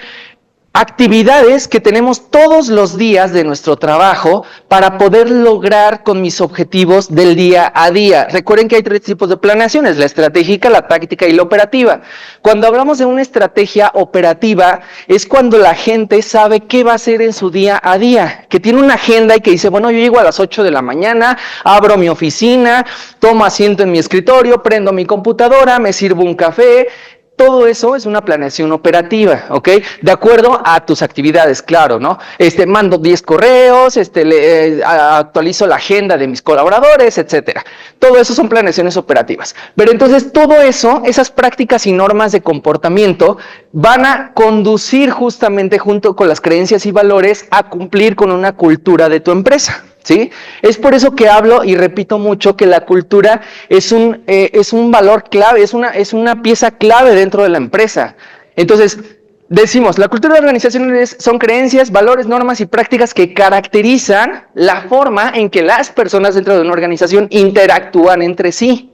actividades que tenemos todos los días de nuestro trabajo para poder lograr con mis objetivos del día a día. Recuerden que hay 3 tipos de planeaciones: la estratégica, la táctica y la operativa. Cuando hablamos de una estrategia operativa, es cuando la gente sabe qué va a hacer en su día a día, que tiene una agenda y que dice, bueno, yo llego a las 8 de la mañana, abro mi oficina, tomo asiento en mi escritorio, prendo mi computadora, me sirvo un café. Todo eso es una planeación operativa, ¿ok? De acuerdo a tus actividades, claro, ¿no? Mando 10 correos, actualizo la agenda de mis colaboradores, etcétera. Todo eso son planeaciones operativas. Pero entonces todo eso, esas prácticas y normas de comportamiento van a conducir justamente junto con las creencias y valores a cumplir con una cultura de tu empresa. ¿Sí? Es por eso que hablo y repito mucho que la cultura es un valor clave, es una pieza clave dentro de la empresa. Entonces, decimos, la cultura de organizaciones son creencias, valores, normas y prácticas que caracterizan la forma en que las personas dentro de una organización interactúan entre sí.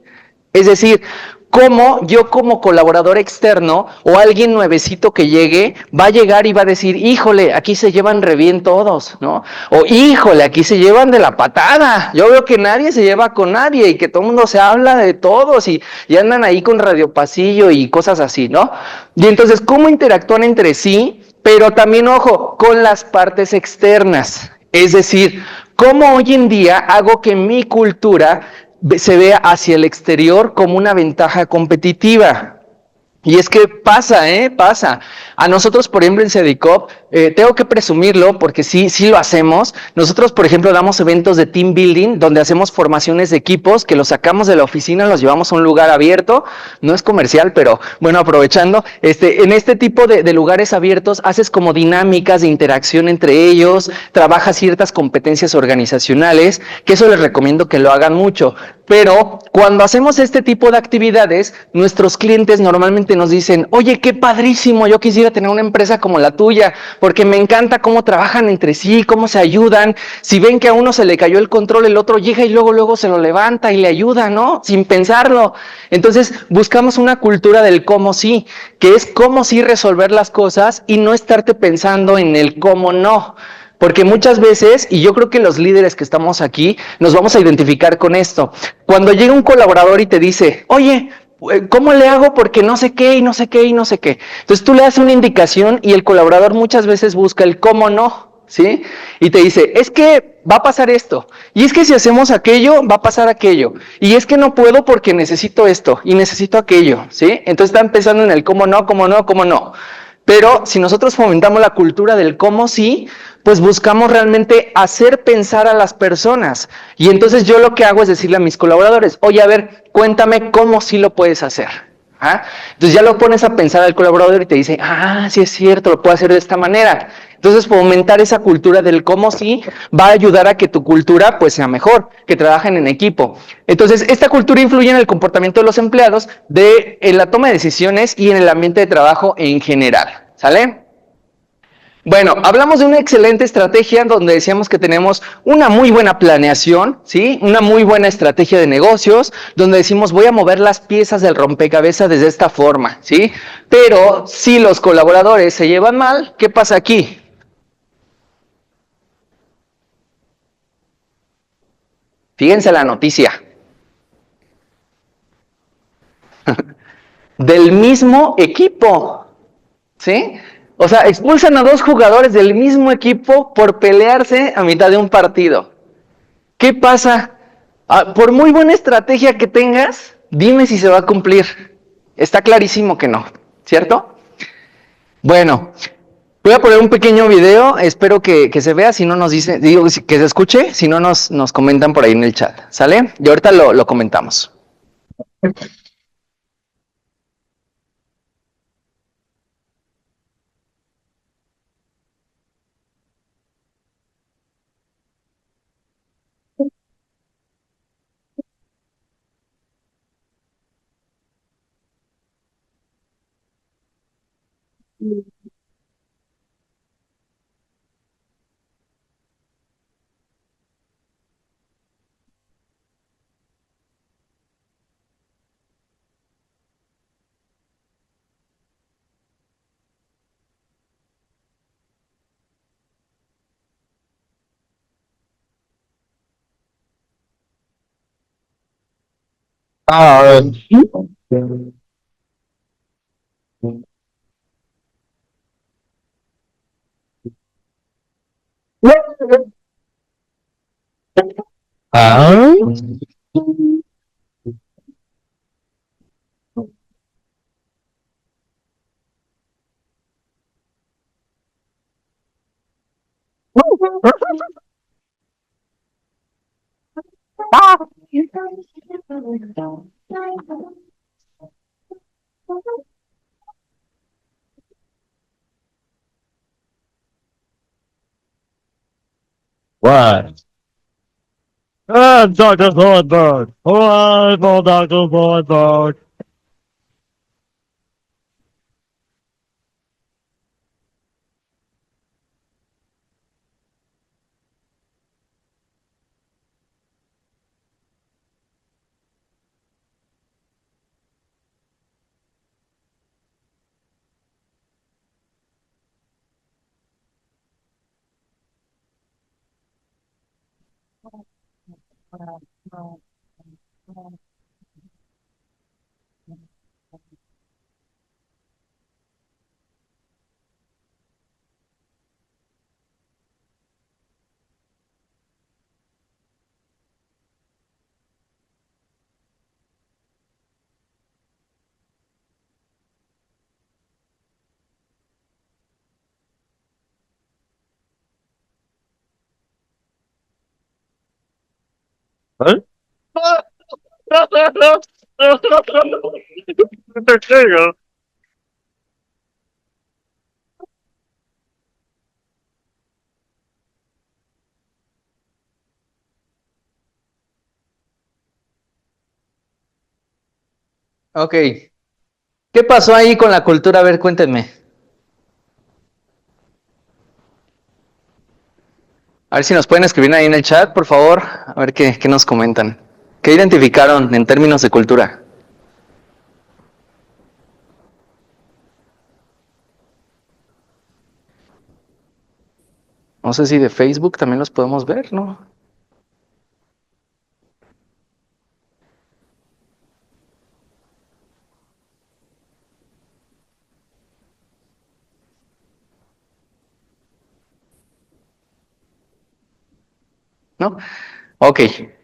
Es decir, cómo yo como colaborador externo o alguien nuevecito que llegue, va a llegar y va a decir, híjole, aquí se llevan re bien todos, ¿no? O híjole, aquí se llevan de la patada. Yo veo que nadie se lleva con nadie y que todo el mundo se habla de todos y andan ahí con radio pasillo y cosas así, ¿no? Y entonces, ¿cómo interactúan entre sí? Pero también, ojo, con las partes externas. Es decir, cómo hoy en día hago que mi cultura se vea hacia el exterior como una ventaja competitiva. Y es que pasa, pasa. A nosotros, por ejemplo, en Cedicop, tengo que presumirlo porque sí lo hacemos. Nosotros, por ejemplo, damos eventos de team building donde hacemos formaciones de equipos que los sacamos de la oficina, los llevamos a un lugar abierto. No es comercial, pero bueno, aprovechando, en este tipo de lugares abiertos haces como dinámicas de interacción entre ellos, trabajas ciertas competencias organizacionales, que eso les recomiendo que lo hagan mucho. Pero cuando hacemos este tipo de actividades, nuestros clientes normalmente nos dicen, oye, qué padrísimo, yo quisiera tener una empresa como la tuya, porque me encanta cómo trabajan entre sí, cómo se ayudan. Si ven que a uno se le cayó el control, el otro llega y luego se lo levanta y le ayuda, ¿no? Sin pensarlo. Entonces buscamos una cultura del cómo sí, que es cómo sí resolver las cosas y no estarte pensando en el cómo no. Porque muchas veces, y yo creo que los líderes que estamos aquí nos vamos a identificar con esto, cuando llega un colaborador y te dice, oye, ¿cómo le hago? Porque no sé qué y no sé qué y no sé qué. Entonces tú le das una indicación y el colaborador muchas veces busca el cómo no, ¿sí? Y te dice, es que va a pasar esto, y es que si hacemos aquello, va a pasar aquello, y es que no puedo porque necesito esto y necesito aquello, ¿sí? Entonces están pensando en el cómo no, cómo no, cómo no. Pero si nosotros fomentamos la cultura del cómo sí, pues buscamos realmente hacer pensar a las personas. Y entonces yo lo que hago es decirle a mis colaboradores, oye, a ver, cuéntame cómo sí lo puedes hacer. ¿Ah? Entonces ya lo pones a pensar al colaborador y te dice, sí es cierto, lo puedo hacer de esta manera. Entonces fomentar esa cultura del cómo sí va a ayudar a que tu cultura pues sea mejor, que trabajen en equipo. Entonces esta cultura influye en el comportamiento de los empleados, en la toma de decisiones y en el ambiente de trabajo en general. ¿Sale? Bueno, hablamos de una excelente estrategia donde decíamos que tenemos una muy buena planeación, ¿sí? Una muy buena estrategia de negocios, donde decimos voy a mover las piezas del rompecabezas desde esta forma, ¿sí? Pero si los colaboradores se llevan mal, ¿qué pasa aquí? Fíjense la noticia. Del mismo equipo, ¿sí? O sea, expulsan a 2 jugadores del mismo equipo por pelearse a mitad de un partido. ¿Qué pasa? Por muy buena estrategia que tengas, dime si se va a cumplir. Está clarísimo que no, ¿cierto? Bueno, voy a poner un pequeño video, espero que se vea, si no nos dice, digo que se escuche, si no nos comentan por ahí en el chat, ¿sale? Y ahorita lo comentamos. What? Dr. Thornburg. Oh, Dr. Thornburg. Huh? Ok. ¿Qué pasó ahí con la cultura? A ver, cuéntenme. A ver si nos pueden escribir ahí en el chat, por favor. A ver qué nos comentan. ¿Qué identificaron en términos de cultura? No sé si de Facebook también los podemos ver, ¿no? ¿No? Ok,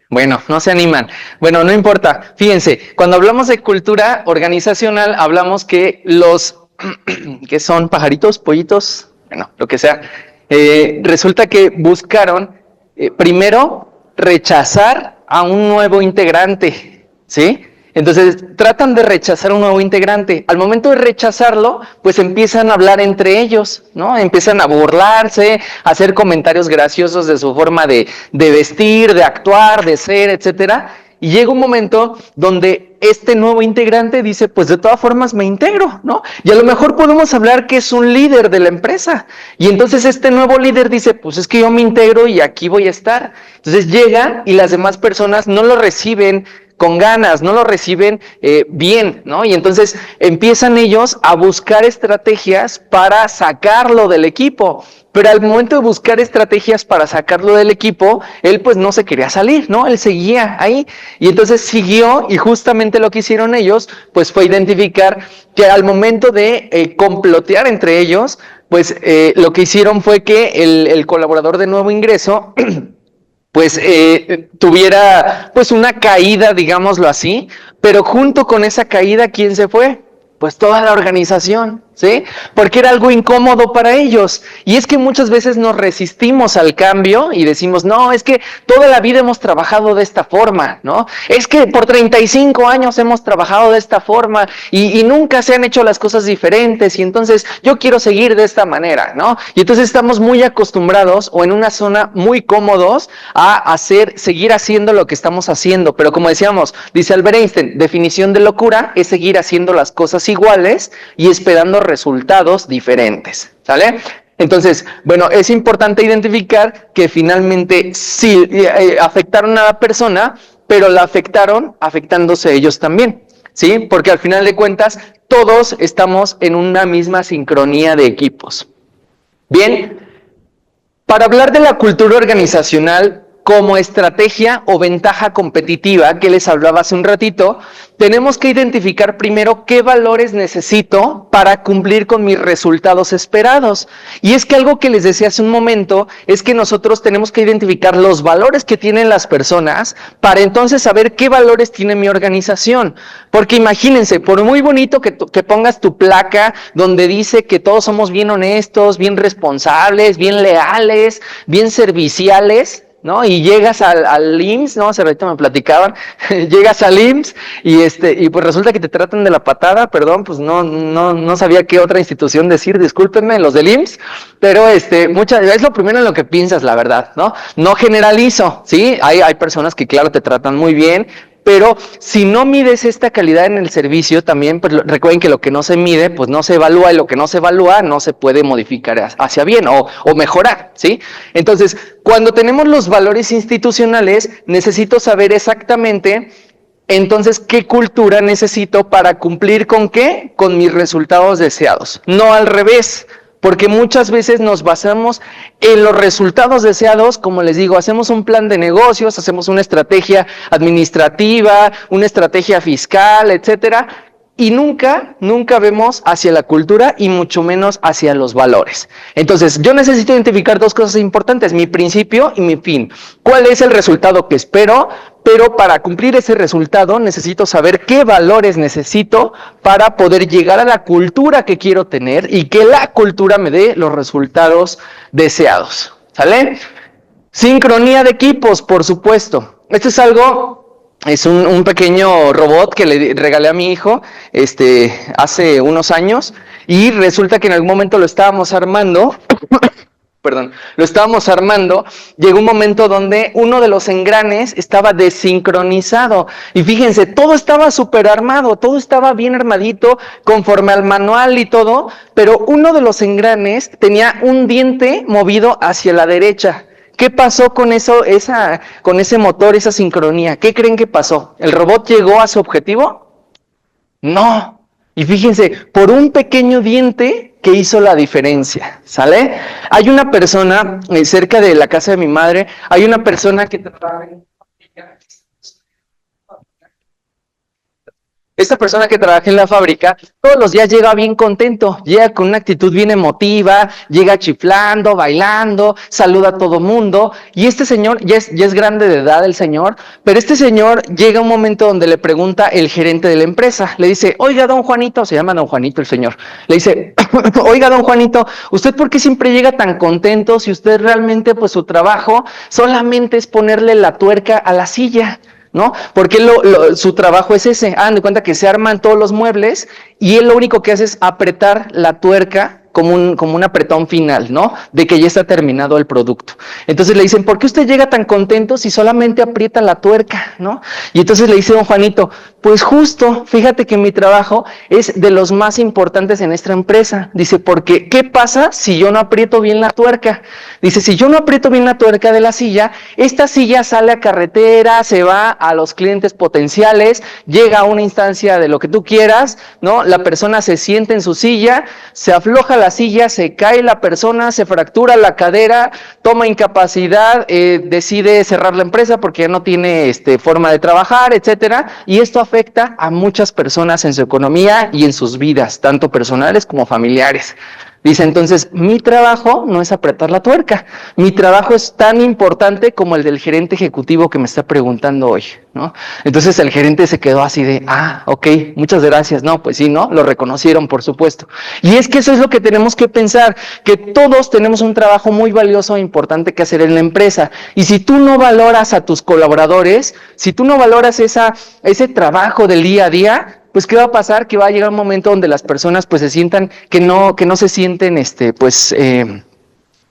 bueno, no se animan. Bueno, no importa. Fíjense, cuando hablamos de cultura organizacional, hablamos que los que son pajaritos, pollitos, bueno, lo que sea, resulta que buscaron primero rechazar a un nuevo integrante, ¿sí? Entonces tratan de rechazar a un nuevo integrante. Al momento de rechazarlo, pues empiezan a hablar entre ellos, ¿no? Empiezan a burlarse, a hacer comentarios graciosos de su forma de vestir, de actuar, de ser, etcétera. Y llega un momento donde este nuevo integrante dice, pues de todas formas me integro, ¿no? Y a lo mejor podemos hablar que es un líder de la empresa. Y entonces este nuevo líder dice, pues es que yo me integro y aquí voy a estar. Entonces llega y las demás personas no lo reciben con ganas, no lo reciben bien, ¿no? Y entonces empiezan ellos a buscar estrategias para sacarlo del equipo. Pero al momento de buscar estrategias para sacarlo del equipo, él pues no se quería salir, ¿no? Él seguía ahí. Y entonces siguió y justamente lo que hicieron ellos, pues fue identificar que al momento de complotear entre ellos, pues lo que hicieron fue que el colaborador de nuevo ingreso pues tuviera pues una caída, digámoslo así, pero junto con esa caída, ¿quién se fue? Pues toda la organización, ¿sí? Porque era algo incómodo para ellos. Y es que muchas veces nos resistimos al cambio y decimos, no, es que toda la vida hemos trabajado de esta forma, ¿no? Es que por 35 años hemos trabajado de esta forma y nunca se han hecho las cosas diferentes y entonces yo quiero seguir de esta manera, ¿no? Y entonces estamos muy acostumbrados o en una zona muy cómodos a seguir haciendo lo que estamos haciendo. Pero como decíamos, dice Albert Einstein, definición de locura es seguir haciendo las cosas iguales y esperando resultados diferentes, ¿sale? Entonces, bueno, es importante identificar que finalmente sí afectaron a la persona, pero la afectaron afectándose ellos también, ¿sí? Porque al final de cuentas, todos estamos en una misma sincronía de equipos. Bien, para hablar de la cultura organizacional como estrategia o ventaja competitiva que les hablaba hace un ratito, tenemos que identificar primero qué valores necesito para cumplir con mis resultados esperados. Y es que algo que les decía hace un momento es que nosotros tenemos que identificar los valores que tienen las personas para entonces saber qué valores tiene mi organización. Porque imagínense, por muy bonito que pongas tu placa donde dice que todos somos bien honestos, bien responsables, bien leales, bien serviciales, ¿no? Y llegas al IMSS, ¿no? Hace ratito me platicaban, llegas al IMSS y pues resulta que te tratan de la patada, perdón, pues no sabía qué otra institución decir, discúlpenme, los del IMSS, pero es lo primero en lo que piensas, la verdad, ¿no? No generalizo, ¿sí? Hay personas que claro te tratan muy bien, pero si no mides esta calidad en el servicio, también pues recuerden que lo que no se mide, pues no se evalúa, y lo que no se evalúa no se puede modificar hacia bien o mejorar, ¿sí? Entonces, cuando tenemos los valores institucionales, necesito saber exactamente, entonces, ¿qué cultura necesito para cumplir con qué? Con mis resultados deseados, no al revés. Porque muchas veces nos basamos en los resultados deseados, como les digo, hacemos un plan de negocios, hacemos una estrategia administrativa, una estrategia fiscal, etcétera, y nunca vemos hacia la cultura y mucho menos hacia los valores. Entonces, yo necesito identificar dos cosas importantes, mi principio y mi fin. ¿Cuál es el resultado que espero? Pero para cumplir ese resultado necesito saber qué valores necesito para poder llegar a la cultura que quiero tener y que la cultura me dé los resultados deseados. ¿Sale? Sincronía de equipos, por supuesto. Esto es un pequeño robot que le regalé a mi hijo hace unos años y resulta que en algún momento lo estábamos armando. Llegó un momento donde uno de los engranes estaba desincronizado y fíjense, todo estaba súper armado, todo estaba bien armadito conforme al manual y todo, pero uno de los engranes tenía un diente movido hacia la derecha. ¿Qué pasó con eso, con ese motor, esa sincronía? ¿Qué creen que pasó? ¿El robot llegó a su objetivo? No. Y fíjense, por un pequeño diente que hizo la diferencia, ¿sale? Hay una persona cerca de la casa de mi madre, hay una persona que trabaja en Esta persona que trabaja en la fábrica, todos los días llega bien contento, llega con una actitud bien emotiva, llega chiflando, bailando, saluda a todo mundo. Y este señor, ya es grande de edad el señor, pero este señor llega un momento donde le pregunta el gerente de la empresa, le dice, oiga, don Juanito, se llama don Juanito el señor, le dice, oiga, don Juanito, ¿usted por qué siempre llega tan contento si usted realmente, pues su trabajo solamente es ponerle la tuerca a la silla? ¿No? Porque su trabajo es ese. Hagan de cuenta que se arman todos los muebles y él lo único que hace es apretar la tuerca como un apretón final, ¿no? De que ya está terminado el producto. Entonces le dicen, ¿por qué usted llega tan contento si solamente aprieta la tuerca, ¿no? Y entonces le dice don Juanito, pues justo, fíjate que mi trabajo es de los más importantes en esta empresa. Dice, porque ¿qué pasa si yo no aprieto bien la tuerca? Dice, si yo no aprieto bien la tuerca de la silla, esta silla sale a carretera, se va a los clientes potenciales, llega a una instancia de lo que tú quieras, ¿no? La persona se sienta en su silla, se afloja la silla, se cae la persona, se fractura la cadera, toma incapacidad, decide cerrar la empresa porque ya no tiene forma de trabajar, etcétera, y esto afecta a muchas personas en su economía y en sus vidas, tanto personales como familiares. Dice, entonces, mi trabajo no es apretar la tuerca, mi trabajo es tan importante como el del gerente ejecutivo que me está preguntando hoy, ¿no? Entonces el gerente se quedó así de, ok, muchas gracias, no, pues sí, ¿no? Lo reconocieron, por supuesto. Y es que eso es lo que tenemos que pensar, que todos tenemos un trabajo muy valioso e importante que hacer en la empresa, y si tú no valoras a tus colaboradores, si tú no valoras ese trabajo del día a día, pues ¿qué va a pasar? Que va a llegar un momento donde las personas pues se sientan que no se sienten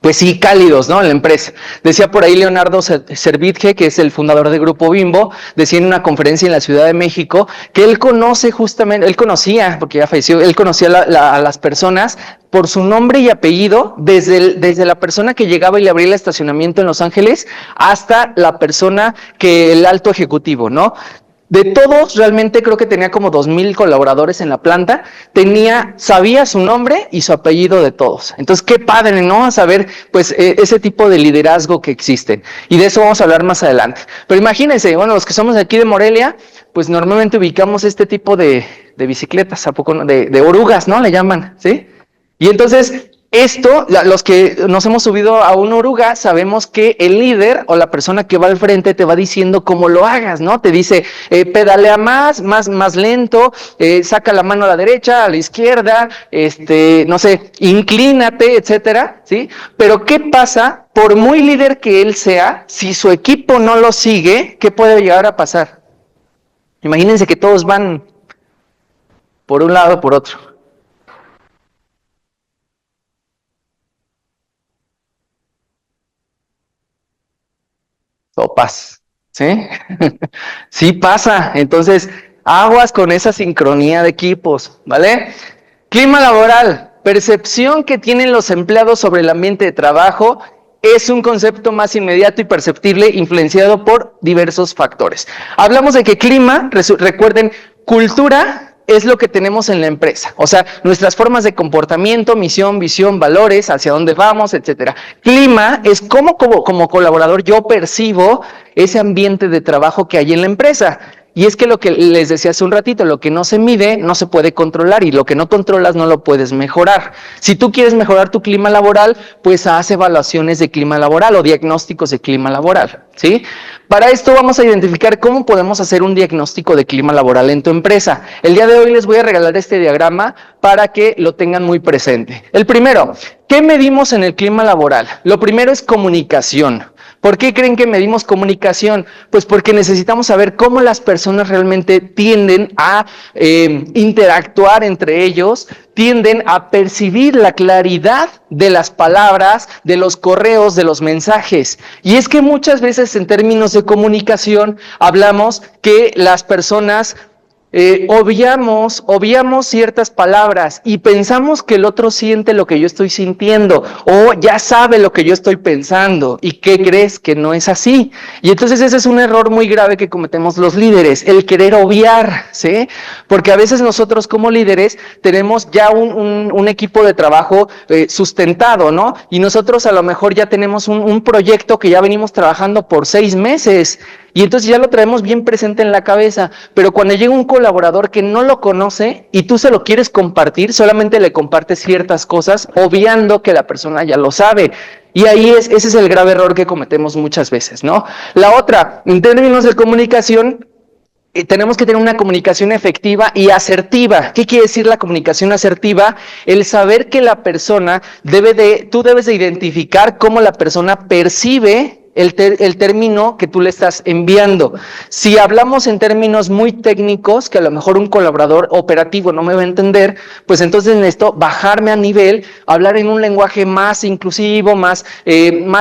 pues sí, cálidos, ¿no? En la empresa. Decía por ahí Leonardo Servitje, que es el fundador del Grupo Bimbo, decía en una conferencia en la Ciudad de México que él conoce justamente, él conocía, porque ya falleció, él conocía a las personas por su nombre y apellido, desde la persona que llegaba y le abría el estacionamiento en Los Ángeles hasta la persona que el alto ejecutivo, ¿no? De todos, realmente creo que tenía como 2,000 colaboradores en la planta, sabía su nombre y su apellido de todos. Entonces, qué padre, ¿no? Saber, pues, ese tipo de liderazgo que existen. Y de eso vamos a hablar más adelante. Pero imagínense, bueno, los que somos de aquí de Morelia, pues normalmente ubicamos este tipo de bicicletas, ¿a poco no? De orugas, ¿no? Le llaman, ¿sí? Y entonces, los que nos hemos subido a una oruga, sabemos que el líder o la persona que va al frente te va diciendo cómo lo hagas, ¿no? Te dice, pedalea más lento, saca la mano a la derecha, a la izquierda, no sé, inclínate, etcétera, ¿sí? Pero ¿qué pasa? Por muy líder que él sea, si su equipo no lo sigue, ¿qué puede llegar a pasar? Imagínense que todos van por un lado o por otro. Sopas, ¿sí? Sí pasa. Entonces, aguas con esa sincronía de equipos, ¿vale? Clima laboral, percepción que tienen los empleados sobre el ambiente de trabajo es un concepto más inmediato y perceptible influenciado por diversos factores. Hablamos de que clima, recuerden, cultura es lo que tenemos en la empresa, o sea, nuestras formas de comportamiento, misión, visión, valores, hacia dónde vamos, etcétera. Clima es cómo como colaborador yo percibo ese ambiente de trabajo que hay en la empresa. Y es que lo que les decía hace un ratito, lo que no se mide no se puede controlar y lo que no controlas no lo puedes mejorar. Si tú quieres mejorar tu clima laboral, pues haz evaluaciones de clima laboral o diagnósticos de clima laboral, ¿sí? Para esto vamos a identificar cómo podemos hacer un diagnóstico de clima laboral en tu empresa. El día de hoy les voy a regalar este diagrama para que lo tengan muy presente. El primero, ¿qué medimos en el clima laboral? Lo primero es comunicación. ¿Por qué creen que medimos comunicación? Pues porque necesitamos saber cómo las personas realmente tienden a interactuar entre ellos, tienden a percibir la claridad de las palabras, de los correos, de los mensajes. Y es que muchas veces en términos de comunicación hablamos que las personas obviamos ciertas palabras y pensamos que el otro siente lo que yo estoy sintiendo o ya sabe lo que yo estoy pensando. ¿Y qué crees? Que no es así. Y entonces ese es un error muy grave que cometemos los líderes, el querer obviar, ¿sí? Porque a veces nosotros como líderes tenemos ya un equipo de trabajo sustentado, ¿no? Y nosotros a lo mejor ya tenemos un proyecto que ya venimos trabajando por 6 meses. Y entonces ya lo traemos bien presente en la cabeza, pero cuando llega un colaborador que no lo conoce y tú se lo quieres compartir, solamente le compartes ciertas cosas, obviando que la persona ya lo sabe. Y ahí ese es el grave error que cometemos muchas veces, ¿no? La otra, en términos de comunicación, tenemos que tener una comunicación efectiva y asertiva. ¿Qué quiere decir la comunicación asertiva? El saber que la persona tú debes de identificar cómo la persona percibe el término que tú le estás enviando. Si hablamos en términos muy técnicos, que a lo mejor un colaborador operativo no me va a entender, pues entonces necesito bajarme a nivel, hablar en un lenguaje más inclusivo, más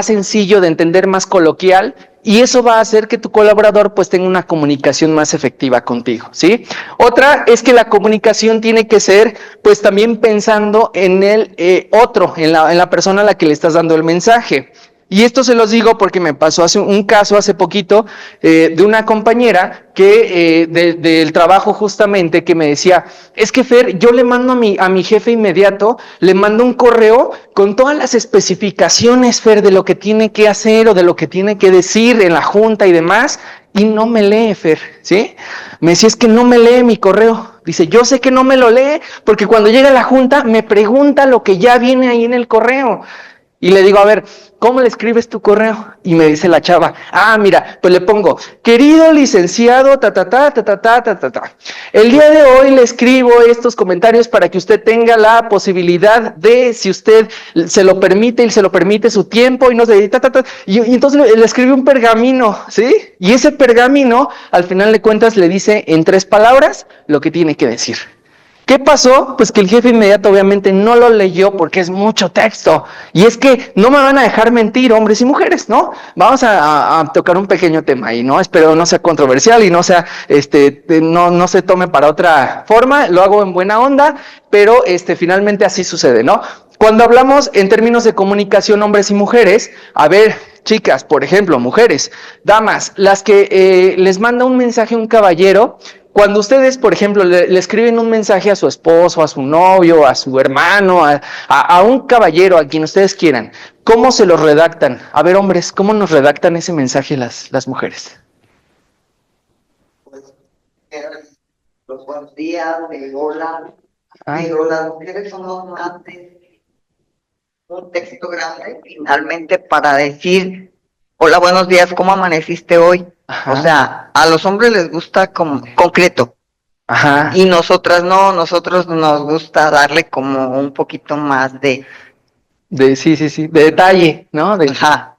sencillo de entender, más coloquial, y eso va a hacer que tu colaborador pues tenga una comunicación más efectiva contigo, ¿sí? Otra es que la comunicación tiene que ser pues también pensando en el otro, en la persona a la que le estás dando el mensaje. Y esto se los digo porque me pasó un caso hace poquito de una compañera que del trabajo justamente que me decía, es que Fer, yo le mando a mi jefe inmediato, le mando un correo con todas las especificaciones, Fer, de lo que tiene que hacer o de lo que tiene que decir en la junta y demás, y no me lee, Fer, ¿sí? Me decía, es que no me lee mi correo. Dice, yo sé que no me lo lee porque cuando llega a la junta me pregunta lo que ya viene ahí en el correo. Y le digo, a ver, ¿cómo le escribes tu correo? Y me dice la chava, mira, pues le pongo, querido licenciado, el día de hoy le escribo estos comentarios para que usted tenga la posibilidad de, si usted se lo permite y se lo permite su tiempo y no sé, y entonces le escribe un pergamino, ¿sí? Y ese pergamino, al final de cuentas, le dice en 3 palabras lo que tiene que decir. ¿Qué pasó? Pues que el jefe inmediato obviamente no lo leyó porque es mucho texto. Y es que no me van a dejar mentir, hombres y mujeres, ¿no? Vamos a tocar un pequeño tema ahí, ¿no? Espero no sea controversial y no sea, no se tome para otra forma, lo hago en buena onda, pero finalmente así sucede, ¿no? Cuando hablamos en términos de comunicación hombres y mujeres, a ver, chicas, por ejemplo, mujeres, damas, las que les manda un mensaje un caballero, cuando ustedes, por ejemplo, le escriben un mensaje a su esposo, a su novio, a su hermano, a un caballero, a quien ustedes quieran, ¿cómo se lo redactan? A ver, hombres, ¿cómo nos redactan ese mensaje las mujeres? Los buenos días, de hola, pero las mujeres somos más de un texto grande, finalmente, para decir, hola, buenos días, ¿cómo amaneciste hoy? Ajá. O sea, a los hombres les gusta como concreto, Ajá. y nosotras no, nosotros nos gusta darle como un poquito más de, Sí, de detalle, ¿no? de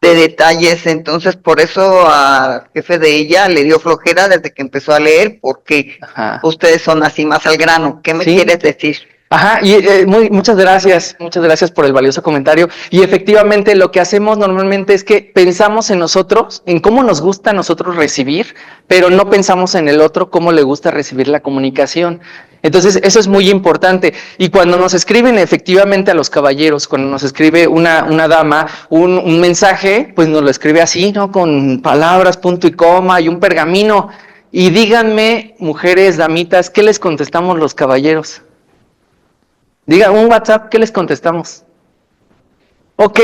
detalles. Entonces por eso al jefe de ella le dio flojera desde que empezó a leer, porque Ajá. ustedes son así más al grano. ¿Qué me Sí. quieres decir? Ajá, y muchas gracias por el valioso comentario. Y efectivamente lo que hacemos normalmente es que pensamos en nosotros, en cómo nos gusta a nosotros recibir, pero no pensamos en el otro, cómo le gusta recibir la comunicación. Entonces, eso es muy importante. Y cuando nos escriben efectivamente a los caballeros, cuando nos escribe una dama un mensaje, pues nos lo escribe así, ¿no? Con palabras, punto y coma y un pergamino. Y díganme, mujeres, damitas, ¿qué les contestamos los caballeros? Diga un WhatsApp, ¿qué les contestamos? Ok,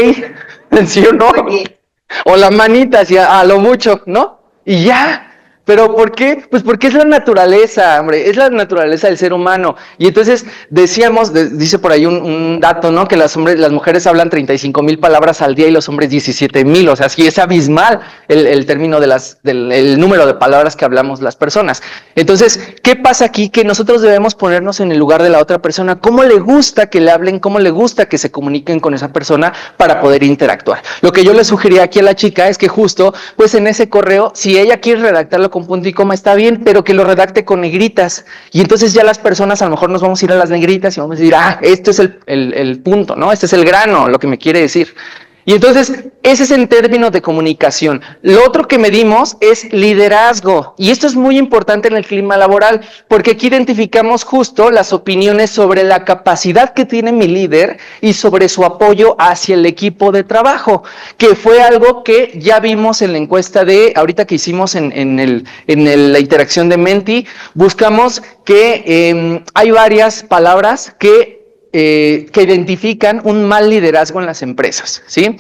¿sí o no? Oye. O la manita hacia a lo mucho, ¿no? Y ya. ¿Pero por qué? Pues porque es la naturaleza, hombre, es la naturaleza del ser humano. Y entonces decíamos, dice por ahí un dato, ¿no? Que las mujeres hablan 35,000 palabras al día y los hombres 17,000. O sea, sí es abismal el término el número de palabras que hablamos las personas. Entonces, ¿qué pasa aquí? Que nosotros debemos ponernos en el lugar de la otra persona. ¿Cómo le gusta que le hablen? ¿Cómo le gusta que se comuniquen con esa persona para poder interactuar? Lo que yo le sugería aquí a la chica es que justo, pues en ese correo, si ella quiere redactarlo con punto y coma, está bien, pero que lo redacte con negritas. Y entonces ya las personas, a lo mejor nos vamos a ir a las negritas y vamos a decir, este es el punto, ¿no? Este es el grano, lo que me quiere decir. Y entonces, ese es en términos de comunicación. Lo otro que medimos es liderazgo. Y esto es muy importante en el clima laboral, porque aquí identificamos justo las opiniones sobre la capacidad que tiene mi líder y sobre su apoyo hacia el equipo de trabajo, que fue algo que ya vimos en la encuesta ahorita que hicimos en la interacción de Menti. Buscamos que hay varias palabras que identifican un mal liderazgo en las empresas, ¿sí?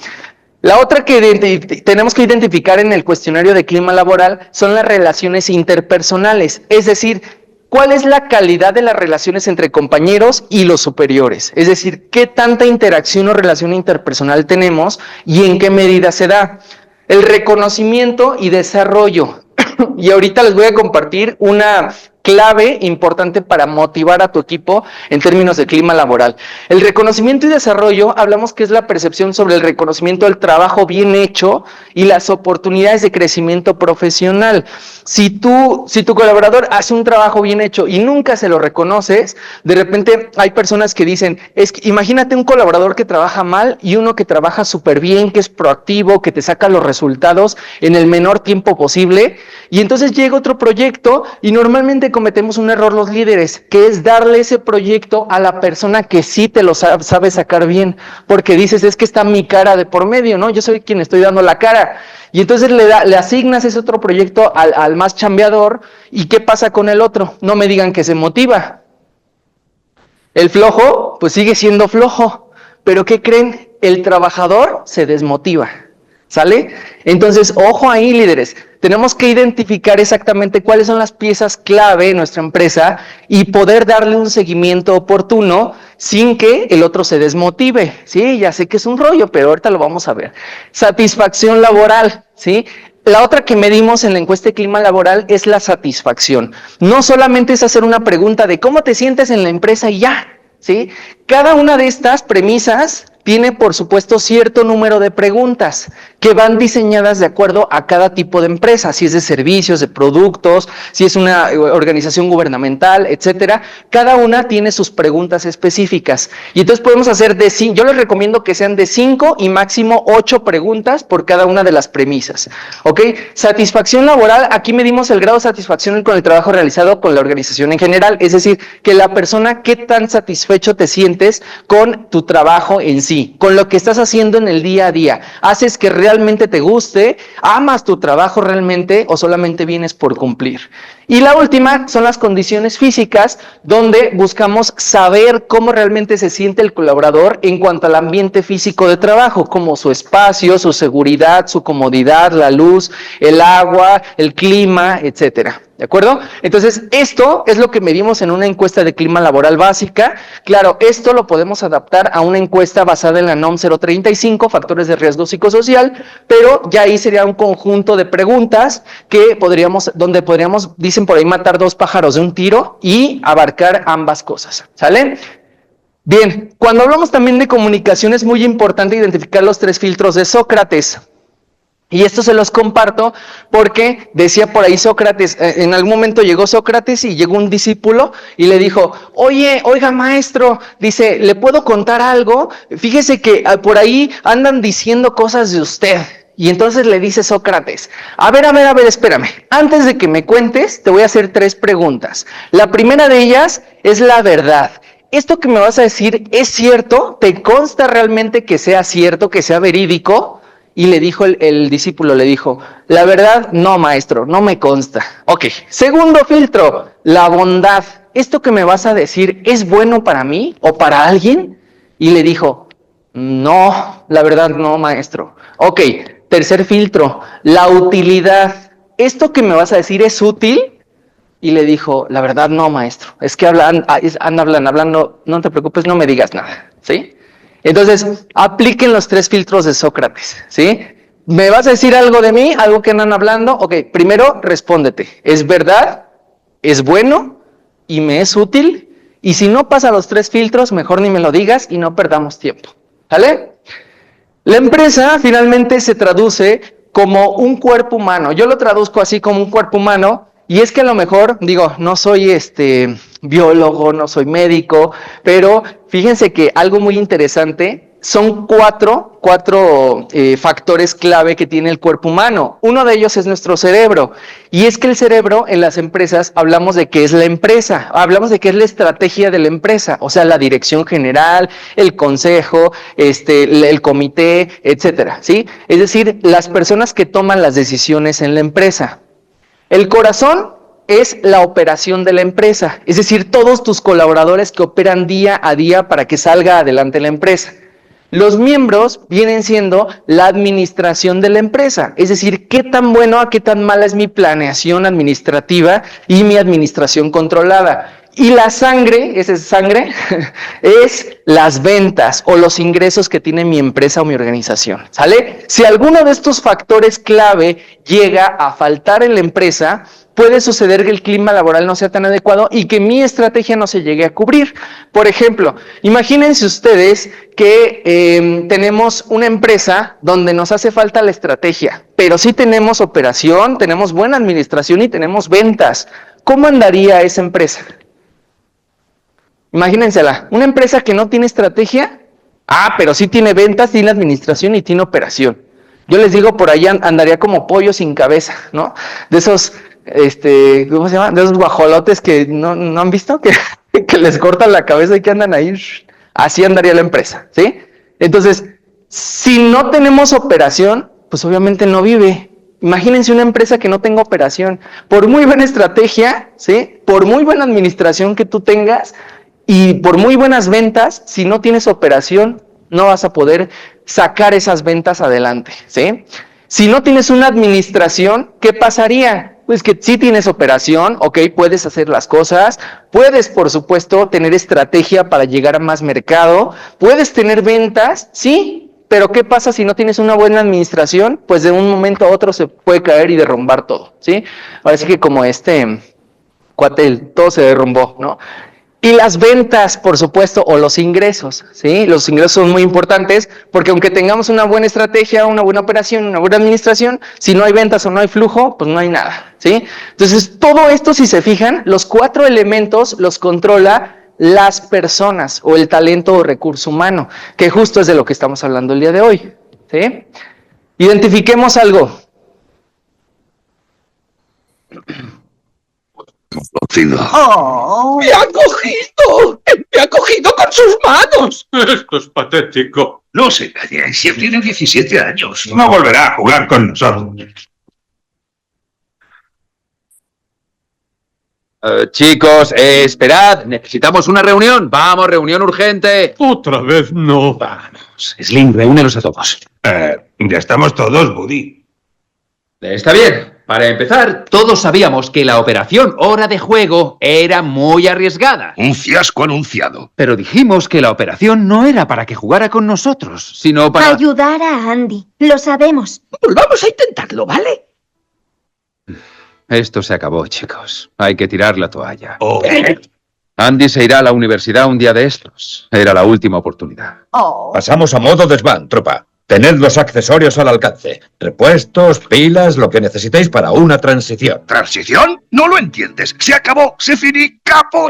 La otra que tenemos que identificar en el cuestionario de clima laboral son las relaciones interpersonales, es decir, ¿cuál es la calidad de las relaciones entre compañeros y los superiores? Es decir, ¿qué tanta interacción o relación interpersonal tenemos y en qué medida se da? El reconocimiento y desarrollo. Y ahorita les voy a compartir una clave importante para motivar a tu equipo en términos de clima laboral. El reconocimiento y desarrollo, hablamos que es la percepción sobre el reconocimiento del trabajo bien hecho y las oportunidades de crecimiento profesional. Si tu colaborador hace un trabajo bien hecho y nunca se lo reconoces, de repente hay personas que dicen, imagínate un colaborador que trabaja mal y uno que trabaja súper bien, que es proactivo, que te saca los resultados en el menor tiempo posible, y entonces llega otro proyecto y normalmente cometemos un error los líderes, que es darle ese proyecto a la persona que sí te lo sabe sacar bien, porque dices, es que está mi cara de por medio, ¿no? Yo soy quien estoy dando la cara. Y entonces le asignas ese otro proyecto al más chambeador, ¿y qué pasa con el otro? No me digan que se motiva. El flojo, pues sigue siendo flojo, pero ¿qué creen? El trabajador se desmotiva. ¿Sale? Entonces, ojo ahí, líderes, tenemos que identificar exactamente cuáles son las piezas clave en nuestra empresa y poder darle un seguimiento oportuno sin que el otro se desmotive, ¿sí? Ya sé que es un rollo, pero ahorita lo vamos a ver. Satisfacción laboral, ¿sí? La otra que medimos en la encuesta de clima laboral es la satisfacción. No solamente es hacer una pregunta de cómo te sientes en la empresa y ya, ¿sí? Cada una de estas premisas tiene, por supuesto, cierto número de preguntas que van diseñadas de acuerdo a cada tipo de empresa, si es de servicios, de productos, si es una organización gubernamental, etcétera. Cada una tiene sus preguntas específicas. Y entonces podemos hacer yo les recomiendo que sean de 5 y máximo 8 preguntas por cada una de las premisas. ¿Ok? Satisfacción laboral, aquí medimos el grado de satisfacción con el trabajo realizado con la organización en general, es decir, que la persona, qué tan satisfecho te sientes con tu trabajo en sí, con lo que estás haciendo en el día a día. ¿Haces que realmente te guste? ¿Amas tu trabajo realmente o solamente vienes por cumplir? Y la última son las condiciones físicas, donde buscamos saber cómo realmente se siente el colaborador en cuanto al ambiente físico de trabajo, como su espacio, su seguridad, su comodidad, la luz, el agua, el clima, etcétera. ¿De acuerdo? Entonces, esto es lo que medimos en una encuesta de clima laboral básica. Claro, esto lo podemos adaptar a una encuesta basada en la NOM 035, factores de riesgo psicosocial, pero ya ahí sería un conjunto de preguntas que donde podríamos, dicen por ahí, matar 2 pájaros de un tiro y abarcar ambas cosas. ¿Sale? Bien, cuando hablamos también de comunicación es muy importante identificar los 3 filtros de Sócrates. Y esto se los comparto porque decía por ahí Sócrates, en algún momento llegó Sócrates y llegó un discípulo y le dijo, oiga maestro, dice, ¿le puedo contar algo? Fíjese que por ahí andan diciendo cosas de usted. Y entonces le dice Sócrates, a ver, espérame, antes de que me cuentes, te voy a hacer 3 preguntas. La primera de ellas es la verdad. ¿Esto que me vas a decir es cierto? ¿Te consta realmente que sea cierto, que sea verídico? Y le dijo el discípulo, le dijo, la verdad, no maestro, no me consta. Ok, segundo filtro, la bondad. ¿Esto que me vas a decir es bueno para mí o para alguien? Y le dijo, no, la verdad no maestro. Ok, tercer filtro, la utilidad. ¿Esto que me vas a decir es útil? Y le dijo, la verdad no maestro, es que hablan, no te preocupes, no me digas nada, ¿sí? Entonces, apliquen los 3 filtros de Sócrates, ¿sí? ¿Me vas a decir algo de mí? ¿Algo que andan hablando? Ok, primero respóndete. ¿Es verdad? ¿Es bueno? ¿Y me es útil? Y si no pasa los 3 filtros, mejor ni me lo digas y no perdamos tiempo. ¿Vale? La empresa finalmente se traduce como un cuerpo humano. Yo lo traduzco así como un cuerpo humano. Y es que a lo mejor, no soy biólogo, no soy médico, pero fíjense que algo muy interesante, son cuatro factores clave que tiene el cuerpo humano. Uno de ellos es nuestro cerebro, y es que el cerebro en las empresas hablamos de qué es la empresa, hablamos de qué es la estrategia de la empresa, o sea, la dirección general, el consejo, el comité, etcétera, ¿sí? Es decir, las personas que toman las decisiones en la empresa. El corazón es la operación de la empresa, es decir, todos tus colaboradores que operan día a día para que salga adelante la empresa. Los miembros vienen siendo la administración de la empresa, es decir, qué tan bueno a qué tan mala es mi planeación administrativa y mi administración controlada. Y la sangre, esa es sangre, es las ventas o los ingresos que tiene mi empresa o mi organización, ¿sale? Si alguno de estos factores clave llega a faltar en la empresa, puede suceder que el clima laboral no sea tan adecuado y que mi estrategia no se llegue a cubrir. Por ejemplo, imagínense ustedes que tenemos una empresa donde nos hace falta la estrategia, pero sí tenemos operación, tenemos buena administración y tenemos ventas. ¿Cómo andaría esa empresa? Imagínensela, una empresa que no tiene estrategia, pero sí tiene ventas, tiene administración y tiene operación. Yo les digo, por ahí andaría como pollo sin cabeza, ¿no? De esos, ¿cómo se llama? De esos guajolotes que no han visto, que les cortan la cabeza y que andan ahí. Así andaría la empresa, ¿sí? Entonces, si no tenemos operación, pues obviamente no vive. Imagínense una empresa que no tenga operación. Por muy buena estrategia, ¿sí? Por muy buena administración que tú tengas, y por muy buenas ventas, si no tienes operación, no vas a poder sacar esas ventas adelante, ¿sí? Si no tienes una administración, ¿qué pasaría? Pues que sí tienes operación, ok, puedes hacer las cosas, puedes, por supuesto, tener estrategia para llegar a más mercado, puedes tener ventas, sí, pero ¿qué pasa si no tienes una buena administración? Pues de un momento a otro se puede caer y derrumbar todo, ¿sí? Ahora sí que como cuate, todo se derrumbó, ¿no? Y las ventas, por supuesto, o los ingresos, ¿sí? Los ingresos son muy importantes porque aunque tengamos una buena estrategia, una buena operación, una buena administración, si no hay ventas o no hay flujo, pues no hay nada, ¿sí? Entonces, todo esto, si se fijan, los 4 elementos los controla las personas o el talento o recurso humano, que justo es de lo que estamos hablando el día de hoy, ¿sí? Identifiquemos algo. Oh, ¡Me ha cogido! ¡Me ha cogido con sus manos! Esto es patético. No se callen, si tiene 17 años. No volverá a jugar con nosotros. Chicos, esperad, necesitamos una reunión. Vamos, reunión urgente. Otra vez no. Vamos, Slim, reúnelos a todos. Ya estamos todos, Buddy. Está bien. Para empezar, todos sabíamos que la operación Hora de Juego era muy arriesgada. Un fiasco anunciado. Pero dijimos que la operación no era para que jugara con nosotros, sino para... Ayudar a Andy. Lo sabemos. Volvamos a intentarlo, ¿vale? Esto se acabó, chicos. Hay que tirar la toalla. Oh. Andy se irá a la universidad un día de estos. Era la última oportunidad. oh. Pasamos a modo desván, tropa. Tened los accesorios al alcance. Repuestos, pilas, lo que necesitéis para una transición. ¿Transición? No lo entiendes. Se acabó, se finí, capo.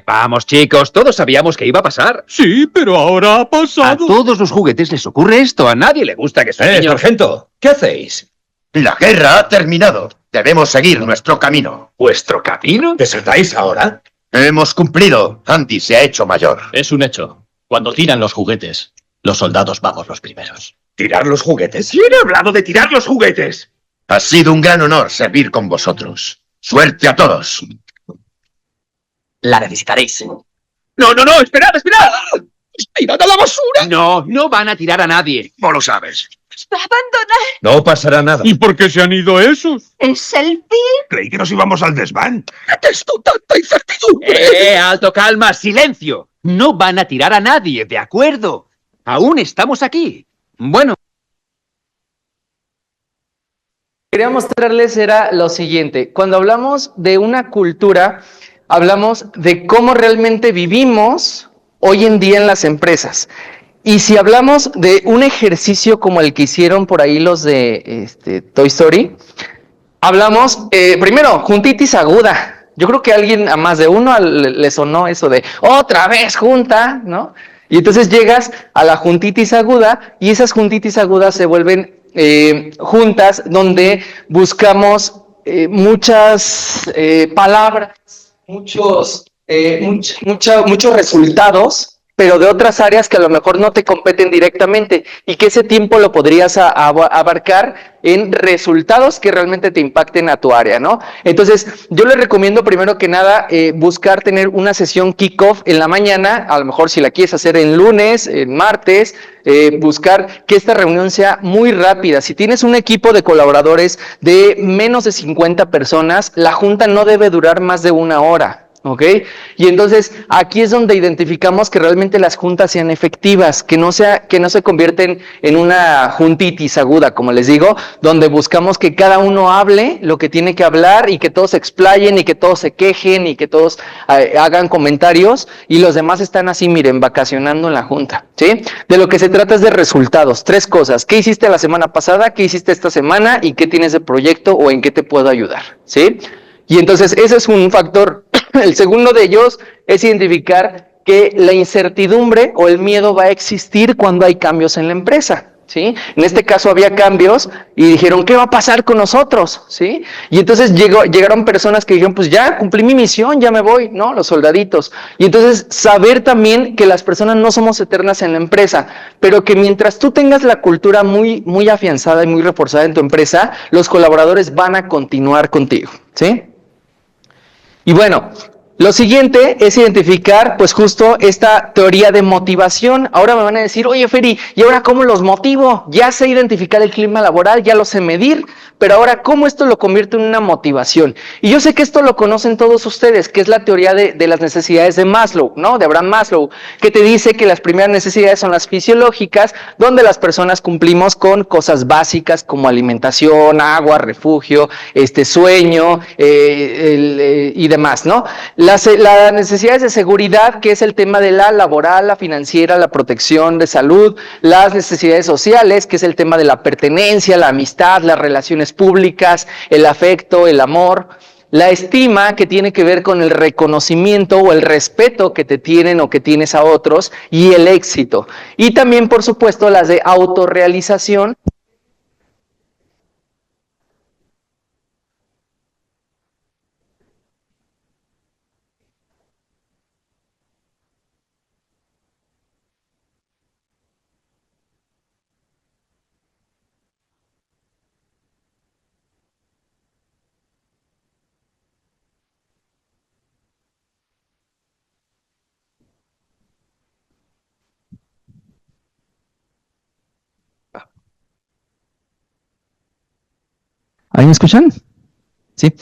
Vamos, chicos. Todos sabíamos que iba a pasar. Sí, pero ahora ha A pasado. todos los juguetes les ocurre esto. A nadie le gusta que sus niños... sargento, ¿qué hacéis? La guerra ha terminado. Debemos seguir nuestro camino. ¿Vuestro camino? ¿Desertáis ahora? Hemos cumplido. Andy se ha hecho mayor. Es un hecho. Cuando tiran los juguetes, los soldados vamos los primeros. ¿Tirar los juguetes? ¿Quién ha hablado de tirar los juguetes? Ha sido un gran honor servir con vosotros. Suerte a todos. La necesitaréis. No, esperad. ¡Tirad a la basura! No, no van a tirar a nadie. ¿Cómo lo sabes? Va a abandonar. No pasará nada. ¿Y por qué se han ido esos? Es el fin. Creí que nos íbamos al desván. ¡Detesto tanta incertidumbre! Alto, calma, silencio. No van a tirar a nadie, ¿de acuerdo? Aún estamos aquí. Bueno. Quería mostrarles era lo siguiente. Cuando hablamos de una cultura, hablamos de cómo realmente vivimos hoy en día en las empresas. Y si hablamos de un ejercicio como el que hicieron por ahí los de Toy Story, hablamos, primero, juntitis aguda. Yo creo que a más de uno le sonó eso de otra vez junta, ¿no? Y entonces llegas a la juntitis aguda y esas juntitis agudas se vuelven juntas donde buscamos muchas palabras, muchos resultados, pero de otras áreas que a lo mejor no te competen directamente y que ese tiempo lo podrías abarcar en resultados que realmente te impacten a tu área, ¿no? Entonces, yo les recomiendo primero que nada buscar tener una sesión kickoff en la mañana, a lo mejor si la quieres hacer en lunes, en martes, buscar que esta reunión sea muy rápida. Si tienes un equipo de colaboradores de menos de 50 personas, la junta no debe durar más de 1 hora. ¿Ok? Y entonces aquí es donde identificamos que realmente las juntas sean efectivas, que no se convierten en una juntitis aguda, como les digo, donde buscamos que cada uno hable lo que tiene que hablar y que todos se explayen y que todos se quejen y que todos hagan comentarios y los demás están así, miren, vacacionando en la junta, ¿sí? De lo que se trata es de resultados, 3 cosas: ¿qué hiciste la semana pasada? ¿Qué hiciste esta semana? ¿Y qué tienes de proyecto o en qué te puedo ayudar? ¿Sí? Y entonces ese es un factor. El segundo de ellos es identificar que la incertidumbre o el miedo va a existir cuando hay cambios en la empresa, ¿sí? En este caso había cambios y dijeron, ¿qué va a pasar con nosotros? ¿Sí? Y entonces llegaron personas que dijeron, pues ya cumplí mi misión, ya me voy, ¿no? Los soldaditos. Y entonces saber también que las personas no somos eternas en la empresa, pero que mientras tú tengas la cultura muy, muy afianzada y muy reforzada en tu empresa, los colaboradores van a continuar contigo, ¿sí? Y bueno, lo siguiente es identificar pues justo esta teoría de motivación. Ahora me van a decir, oye Feri, ¿y ahora cómo los motivo? Ya sé identificar el clima laboral, ya lo sé medir, pero ahora ¿cómo esto lo convierte en una motivación? Y yo sé que esto lo conocen todos ustedes, que es la teoría de las necesidades de Maslow, ¿no? De Abraham Maslow, que te dice que las primeras necesidades son las fisiológicas, donde las personas cumplimos con cosas básicas como alimentación, agua, refugio, sueño y demás, ¿no? Las necesidades de seguridad, que es el tema de la laboral, la financiera, la protección de salud. Las necesidades sociales, que es el tema de la pertenencia, la amistad, las relaciones públicas, el afecto, el amor. La estima, que tiene que ver con el reconocimiento o el respeto que te tienen o que tienes a otros, y el éxito. Y también, por supuesto, las de autorrealización. ¿Ahí me escuchan? Sí.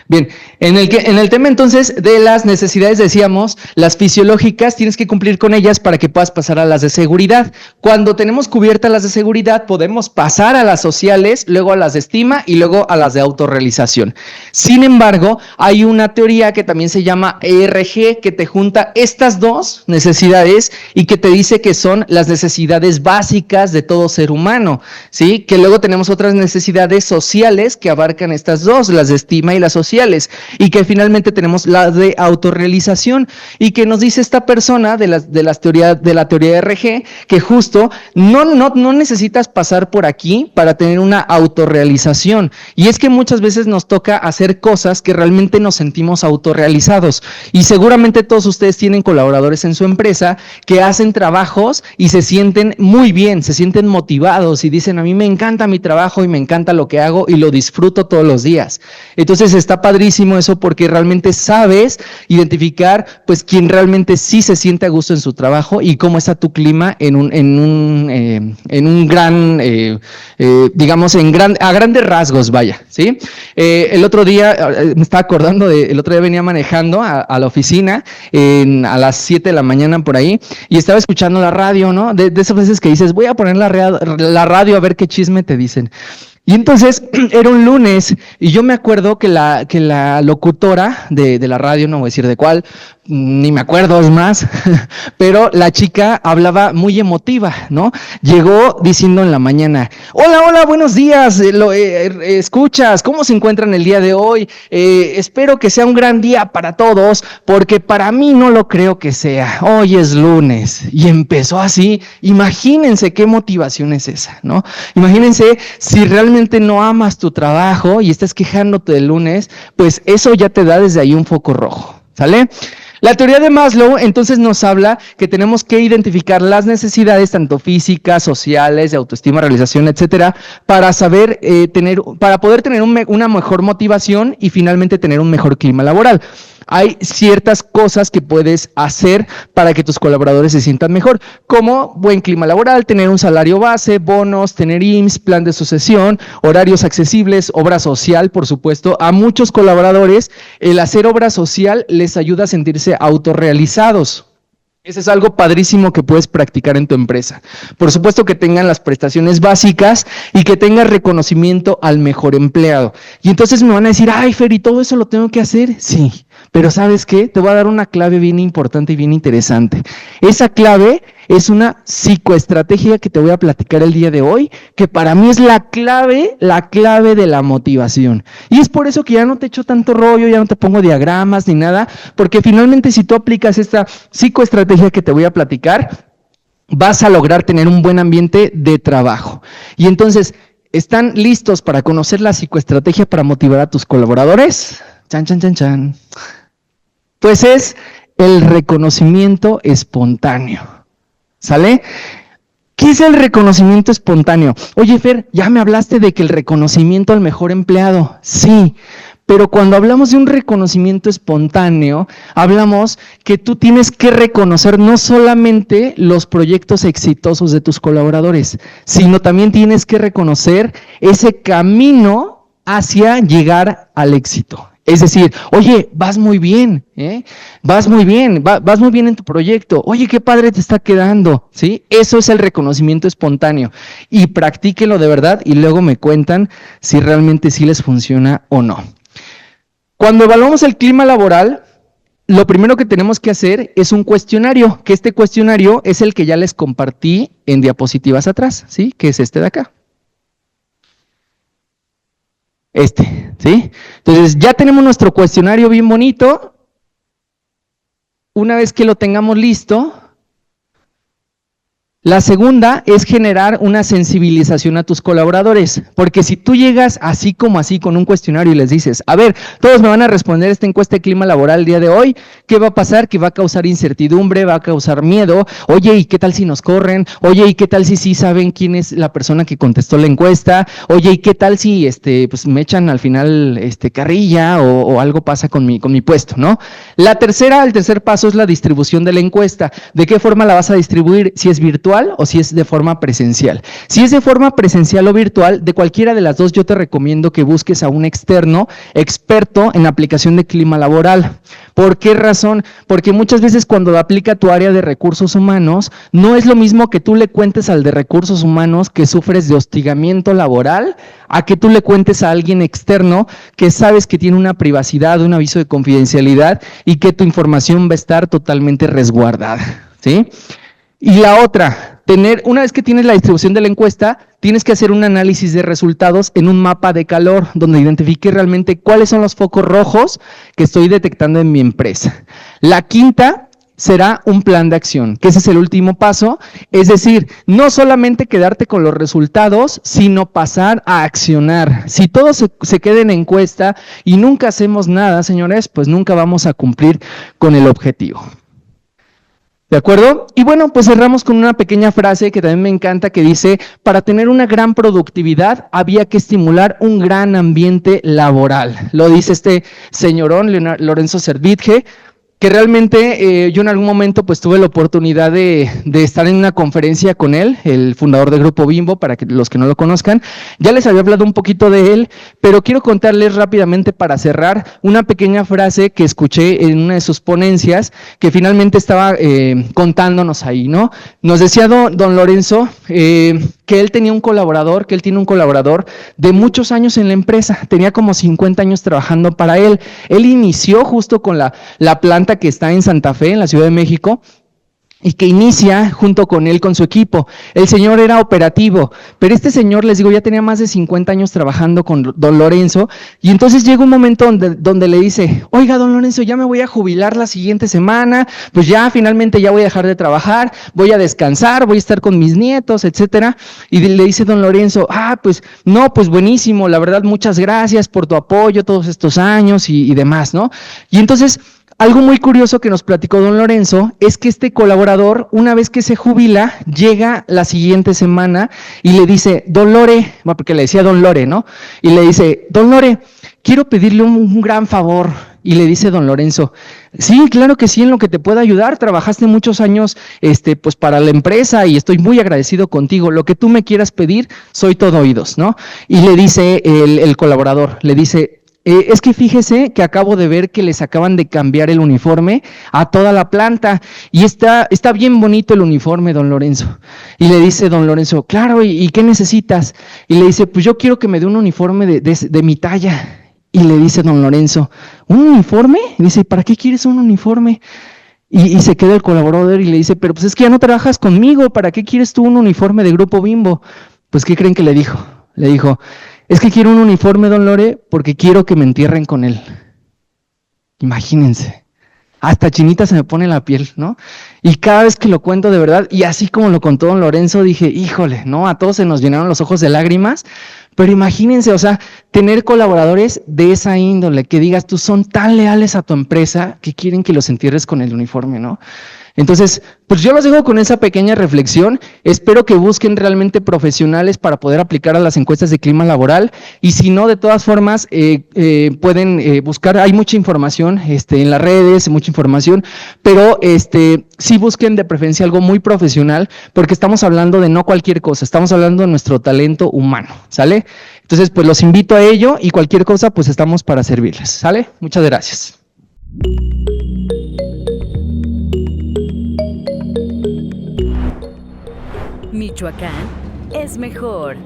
Bien, en el tema entonces de las necesidades decíamos, las fisiológicas tienes que cumplir con ellas para que puedas pasar a las de seguridad. Cuando tenemos cubiertas las de seguridad, podemos pasar a las sociales, luego a las de estima y luego a las de autorrealización. Sin embargo, hay una teoría que también se llama ERG, que te junta estas dos necesidades y que te dice que son las necesidades básicas de todo ser humano, ¿sí? Que luego tenemos otras necesidades sociales que abarcan estas dos, las de estima y las sociales, y que finalmente tenemos la de autorrealización, y que nos dice esta persona de la teoría de RG que justo no necesitas pasar por aquí para tener una autorrealización, y es que muchas veces nos toca hacer cosas que realmente nos sentimos autorrealizados, y seguramente todos ustedes tienen colaboradores en su empresa que hacen trabajos y se sienten muy bien, se sienten motivados y dicen: a mí me encanta mi trabajo y me encanta lo que hago y lo disfruto todos los días. Entonces está padrísimo eso, porque realmente sabes identificar pues quién realmente sí se siente a gusto en su trabajo y cómo está tu clima en un gran, digamos, a grandes rasgos, vaya, ¿sí? El otro día, me estaba acordando, el otro día venía manejando a la oficina a las 7 de la mañana por ahí, y estaba escuchando la radio, ¿no? De esas veces que dices: voy a poner la radio a ver qué chisme te dicen. Y entonces era un lunes, y yo me acuerdo que la locutora de la radio, no voy a decir de cuál, ni me acuerdo, es más, pero la chica hablaba muy emotiva, ¿no? Llegó diciendo en la mañana: hola, buenos días, escuchas, ¿cómo se encuentran el día de hoy? Espero que sea un gran día para todos, porque para mí no lo creo que sea, hoy es lunes. Y empezó así. Imagínense qué motivación es esa, ¿no? Imagínense, si realmente no amas tu trabajo y estás quejándote del lunes, pues eso ya te da desde ahí un foco rojo, ¿sale? La teoría de Maslow entonces nos habla que tenemos que identificar las necesidades tanto físicas, sociales, de autoestima, realización, etcétera, para saber para poder tener una mejor motivación y finalmente tener un mejor clima laboral. Hay ciertas cosas que puedes hacer para que tus colaboradores se sientan mejor, como buen clima laboral, tener un salario base, bonos, tener IMSS, plan de sucesión, horarios accesibles, obra social, por supuesto. A muchos colaboradores el hacer obra social les ayuda a sentirse autorrealizados. Ese es algo padrísimo que puedes practicar en tu empresa. Por supuesto que tengan las prestaciones básicas y que tengas reconocimiento al mejor empleado. Y entonces me van a decir: ay, Fer, ¿y todo eso lo tengo que hacer? Sí, pero ¿sabes qué? Te voy a dar una clave bien importante y bien interesante. Esa clave es una psicoestrategia que te voy a platicar el día de hoy, que para mí es la clave de la motivación. Y es por eso que ya no te echo tanto rollo, ya no te pongo diagramas ni nada, porque finalmente si tú aplicas esta psicoestrategia que te voy a platicar, vas a lograr tener un buen ambiente de trabajo. Y entonces, ¿están listos para conocer la psicoestrategia para motivar a tus colaboradores? Chan, chan, chan, chan. Pues es el reconocimiento espontáneo. ¿Sale? ¿Qué es el reconocimiento espontáneo? Oye, Fer, ya me hablaste de que el reconocimiento al mejor empleado. Sí, pero cuando hablamos de un reconocimiento espontáneo, hablamos que tú tienes que reconocer no solamente los proyectos exitosos de tus colaboradores, sino también tienes que reconocer ese camino hacia llegar al éxito. Es decir, oye, vas muy bien, vas muy bien en tu proyecto, oye, qué padre te está quedando, ¿sí? Eso es el reconocimiento espontáneo, y practíquenlo de verdad y luego me cuentan si realmente sí les funciona o no. Cuando evaluamos el clima laboral, lo primero que tenemos que hacer es un cuestionario, que este cuestionario es el que ya les compartí en diapositivas atrás, ¿sí? Que es este de acá. ¿Sí? Entonces ya tenemos nuestro cuestionario bien bonito. Una vez que lo tengamos listo, la segunda es generar una sensibilización a tus colaboradores, porque si tú llegas así como así con un cuestionario y les dices, a ver, todos me van a responder esta encuesta de clima laboral el día de hoy, ¿qué va a pasar? Que va a causar incertidumbre, va a causar miedo, oye, ¿y qué tal si nos corren? Oye, ¿y qué tal si sí saben quién es la persona que contestó la encuesta? Oye, ¿y qué tal si pues me echan al final carrilla o algo pasa con mi puesto, ¿no? El tercer paso es la distribución de la encuesta. ¿De qué forma la vas a distribuir? Si es virtual o si es de forma presencial. Si es de forma presencial o virtual, de cualquiera de las dos yo te recomiendo que busques a un externo experto en aplicación de clima laboral. ¿Por qué razón? Porque muchas veces cuando aplica tu área de recursos humanos, no es lo mismo que tú le cuentes al de recursos humanos que sufres de hostigamiento laboral, a que tú le cuentes a alguien externo que sabes que tiene una privacidad, un aviso de confidencialidad y que tu información va a estar totalmente resguardada, ¿sí? Y la otra, una vez que tienes la distribución de la encuesta, tienes que hacer un análisis de resultados en un mapa de calor, donde identifique realmente cuáles son los focos rojos que estoy detectando en mi empresa. La quinta será un plan de acción, que ese es el último paso, es decir, no solamente quedarte con los resultados, sino pasar a accionar. Si todo se queda en encuesta y nunca hacemos nada, señores, pues nunca vamos a cumplir con el objetivo. ¿De acuerdo? Y bueno, pues cerramos con una pequeña frase que también me encanta, que dice, para tener una gran productividad había que estimular un gran ambiente laboral. Lo dice este señorón, Lorenzo Servitje, que realmente yo en algún momento pues tuve la oportunidad de estar en una conferencia con él, el fundador de Grupo Bimbo, para que los que no lo conozcan. Ya les había hablado un poquito de él, pero quiero contarles rápidamente para cerrar una pequeña frase que escuché en una de sus ponencias, que finalmente estaba contándonos ahí, ¿no? Nos decía don Lorenzo que él tiene un colaborador de muchos años en la empresa, tenía como 50 años trabajando para él. Él inició justo con la planta que está en Santa Fe, en la Ciudad de México, y que inicia junto con él, con su equipo. El señor era operativo, pero este señor, les digo, ya tenía más de 50 años trabajando con don Lorenzo, y entonces llega un momento donde le dice, oiga, don Lorenzo, ya me voy a jubilar la siguiente semana, pues ya finalmente ya voy a dejar de trabajar, voy a descansar, voy a estar con mis nietos, etcétera, y le dice don Lorenzo, pues no, pues buenísimo, la verdad, muchas gracias por tu apoyo todos estos años y demás, ¿no? Y entonces, algo muy curioso que nos platicó don Lorenzo es que este colaborador, una vez que se jubila, llega la siguiente semana y le dice, don Lore, porque le decía don Lore, ¿no? Y le dice, don Lore, quiero pedirle un gran favor. Y le dice don Lorenzo, sí, claro que sí, en lo que te pueda ayudar, trabajaste muchos años pues para la empresa y estoy muy agradecido contigo, lo que tú me quieras pedir, soy todo oídos, ¿no? Y le dice el colaborador, le dice, es que fíjese que acabo de ver que les acaban de cambiar el uniforme a toda la planta y está bien bonito el uniforme, don Lorenzo. Y le dice don Lorenzo, claro, ¿y qué necesitas? Y le dice, pues yo quiero que me dé un uniforme de mi talla. Y le dice don Lorenzo, ¿un uniforme? Y dice, ¿para qué quieres un uniforme? Y se queda el colaborador y le dice, pero pues es que ya no trabajas conmigo, ¿para qué quieres tú un uniforme de Grupo Bimbo? Pues ¿qué creen que le dijo? Le dijo, es que quiero un uniforme, don Lore, porque quiero que me entierren con él. Imagínense. Hasta chinita se me pone la piel, ¿no? Y cada vez que lo cuento de verdad, y así como lo contó don Lorenzo, dije, híjole, ¿no? A todos se nos llenaron los ojos de lágrimas, pero imagínense, o sea, tener colaboradores de esa índole, que digas tú, son tan leales a tu empresa que quieren que los entierres con el uniforme, ¿no? Entonces, pues yo los dejo con esa pequeña reflexión. Espero que busquen realmente profesionales para poder aplicar a las encuestas de clima laboral, y si no, de todas formas, pueden buscar, hay mucha información en las redes, mucha información, pero sí busquen de preferencia algo muy profesional, porque estamos hablando de no cualquier cosa, estamos hablando de nuestro talento humano, ¿sale? Entonces, pues los invito a ello, y cualquier cosa, pues estamos para servirles, ¿sale? Muchas gracias. Michoacán es mejor.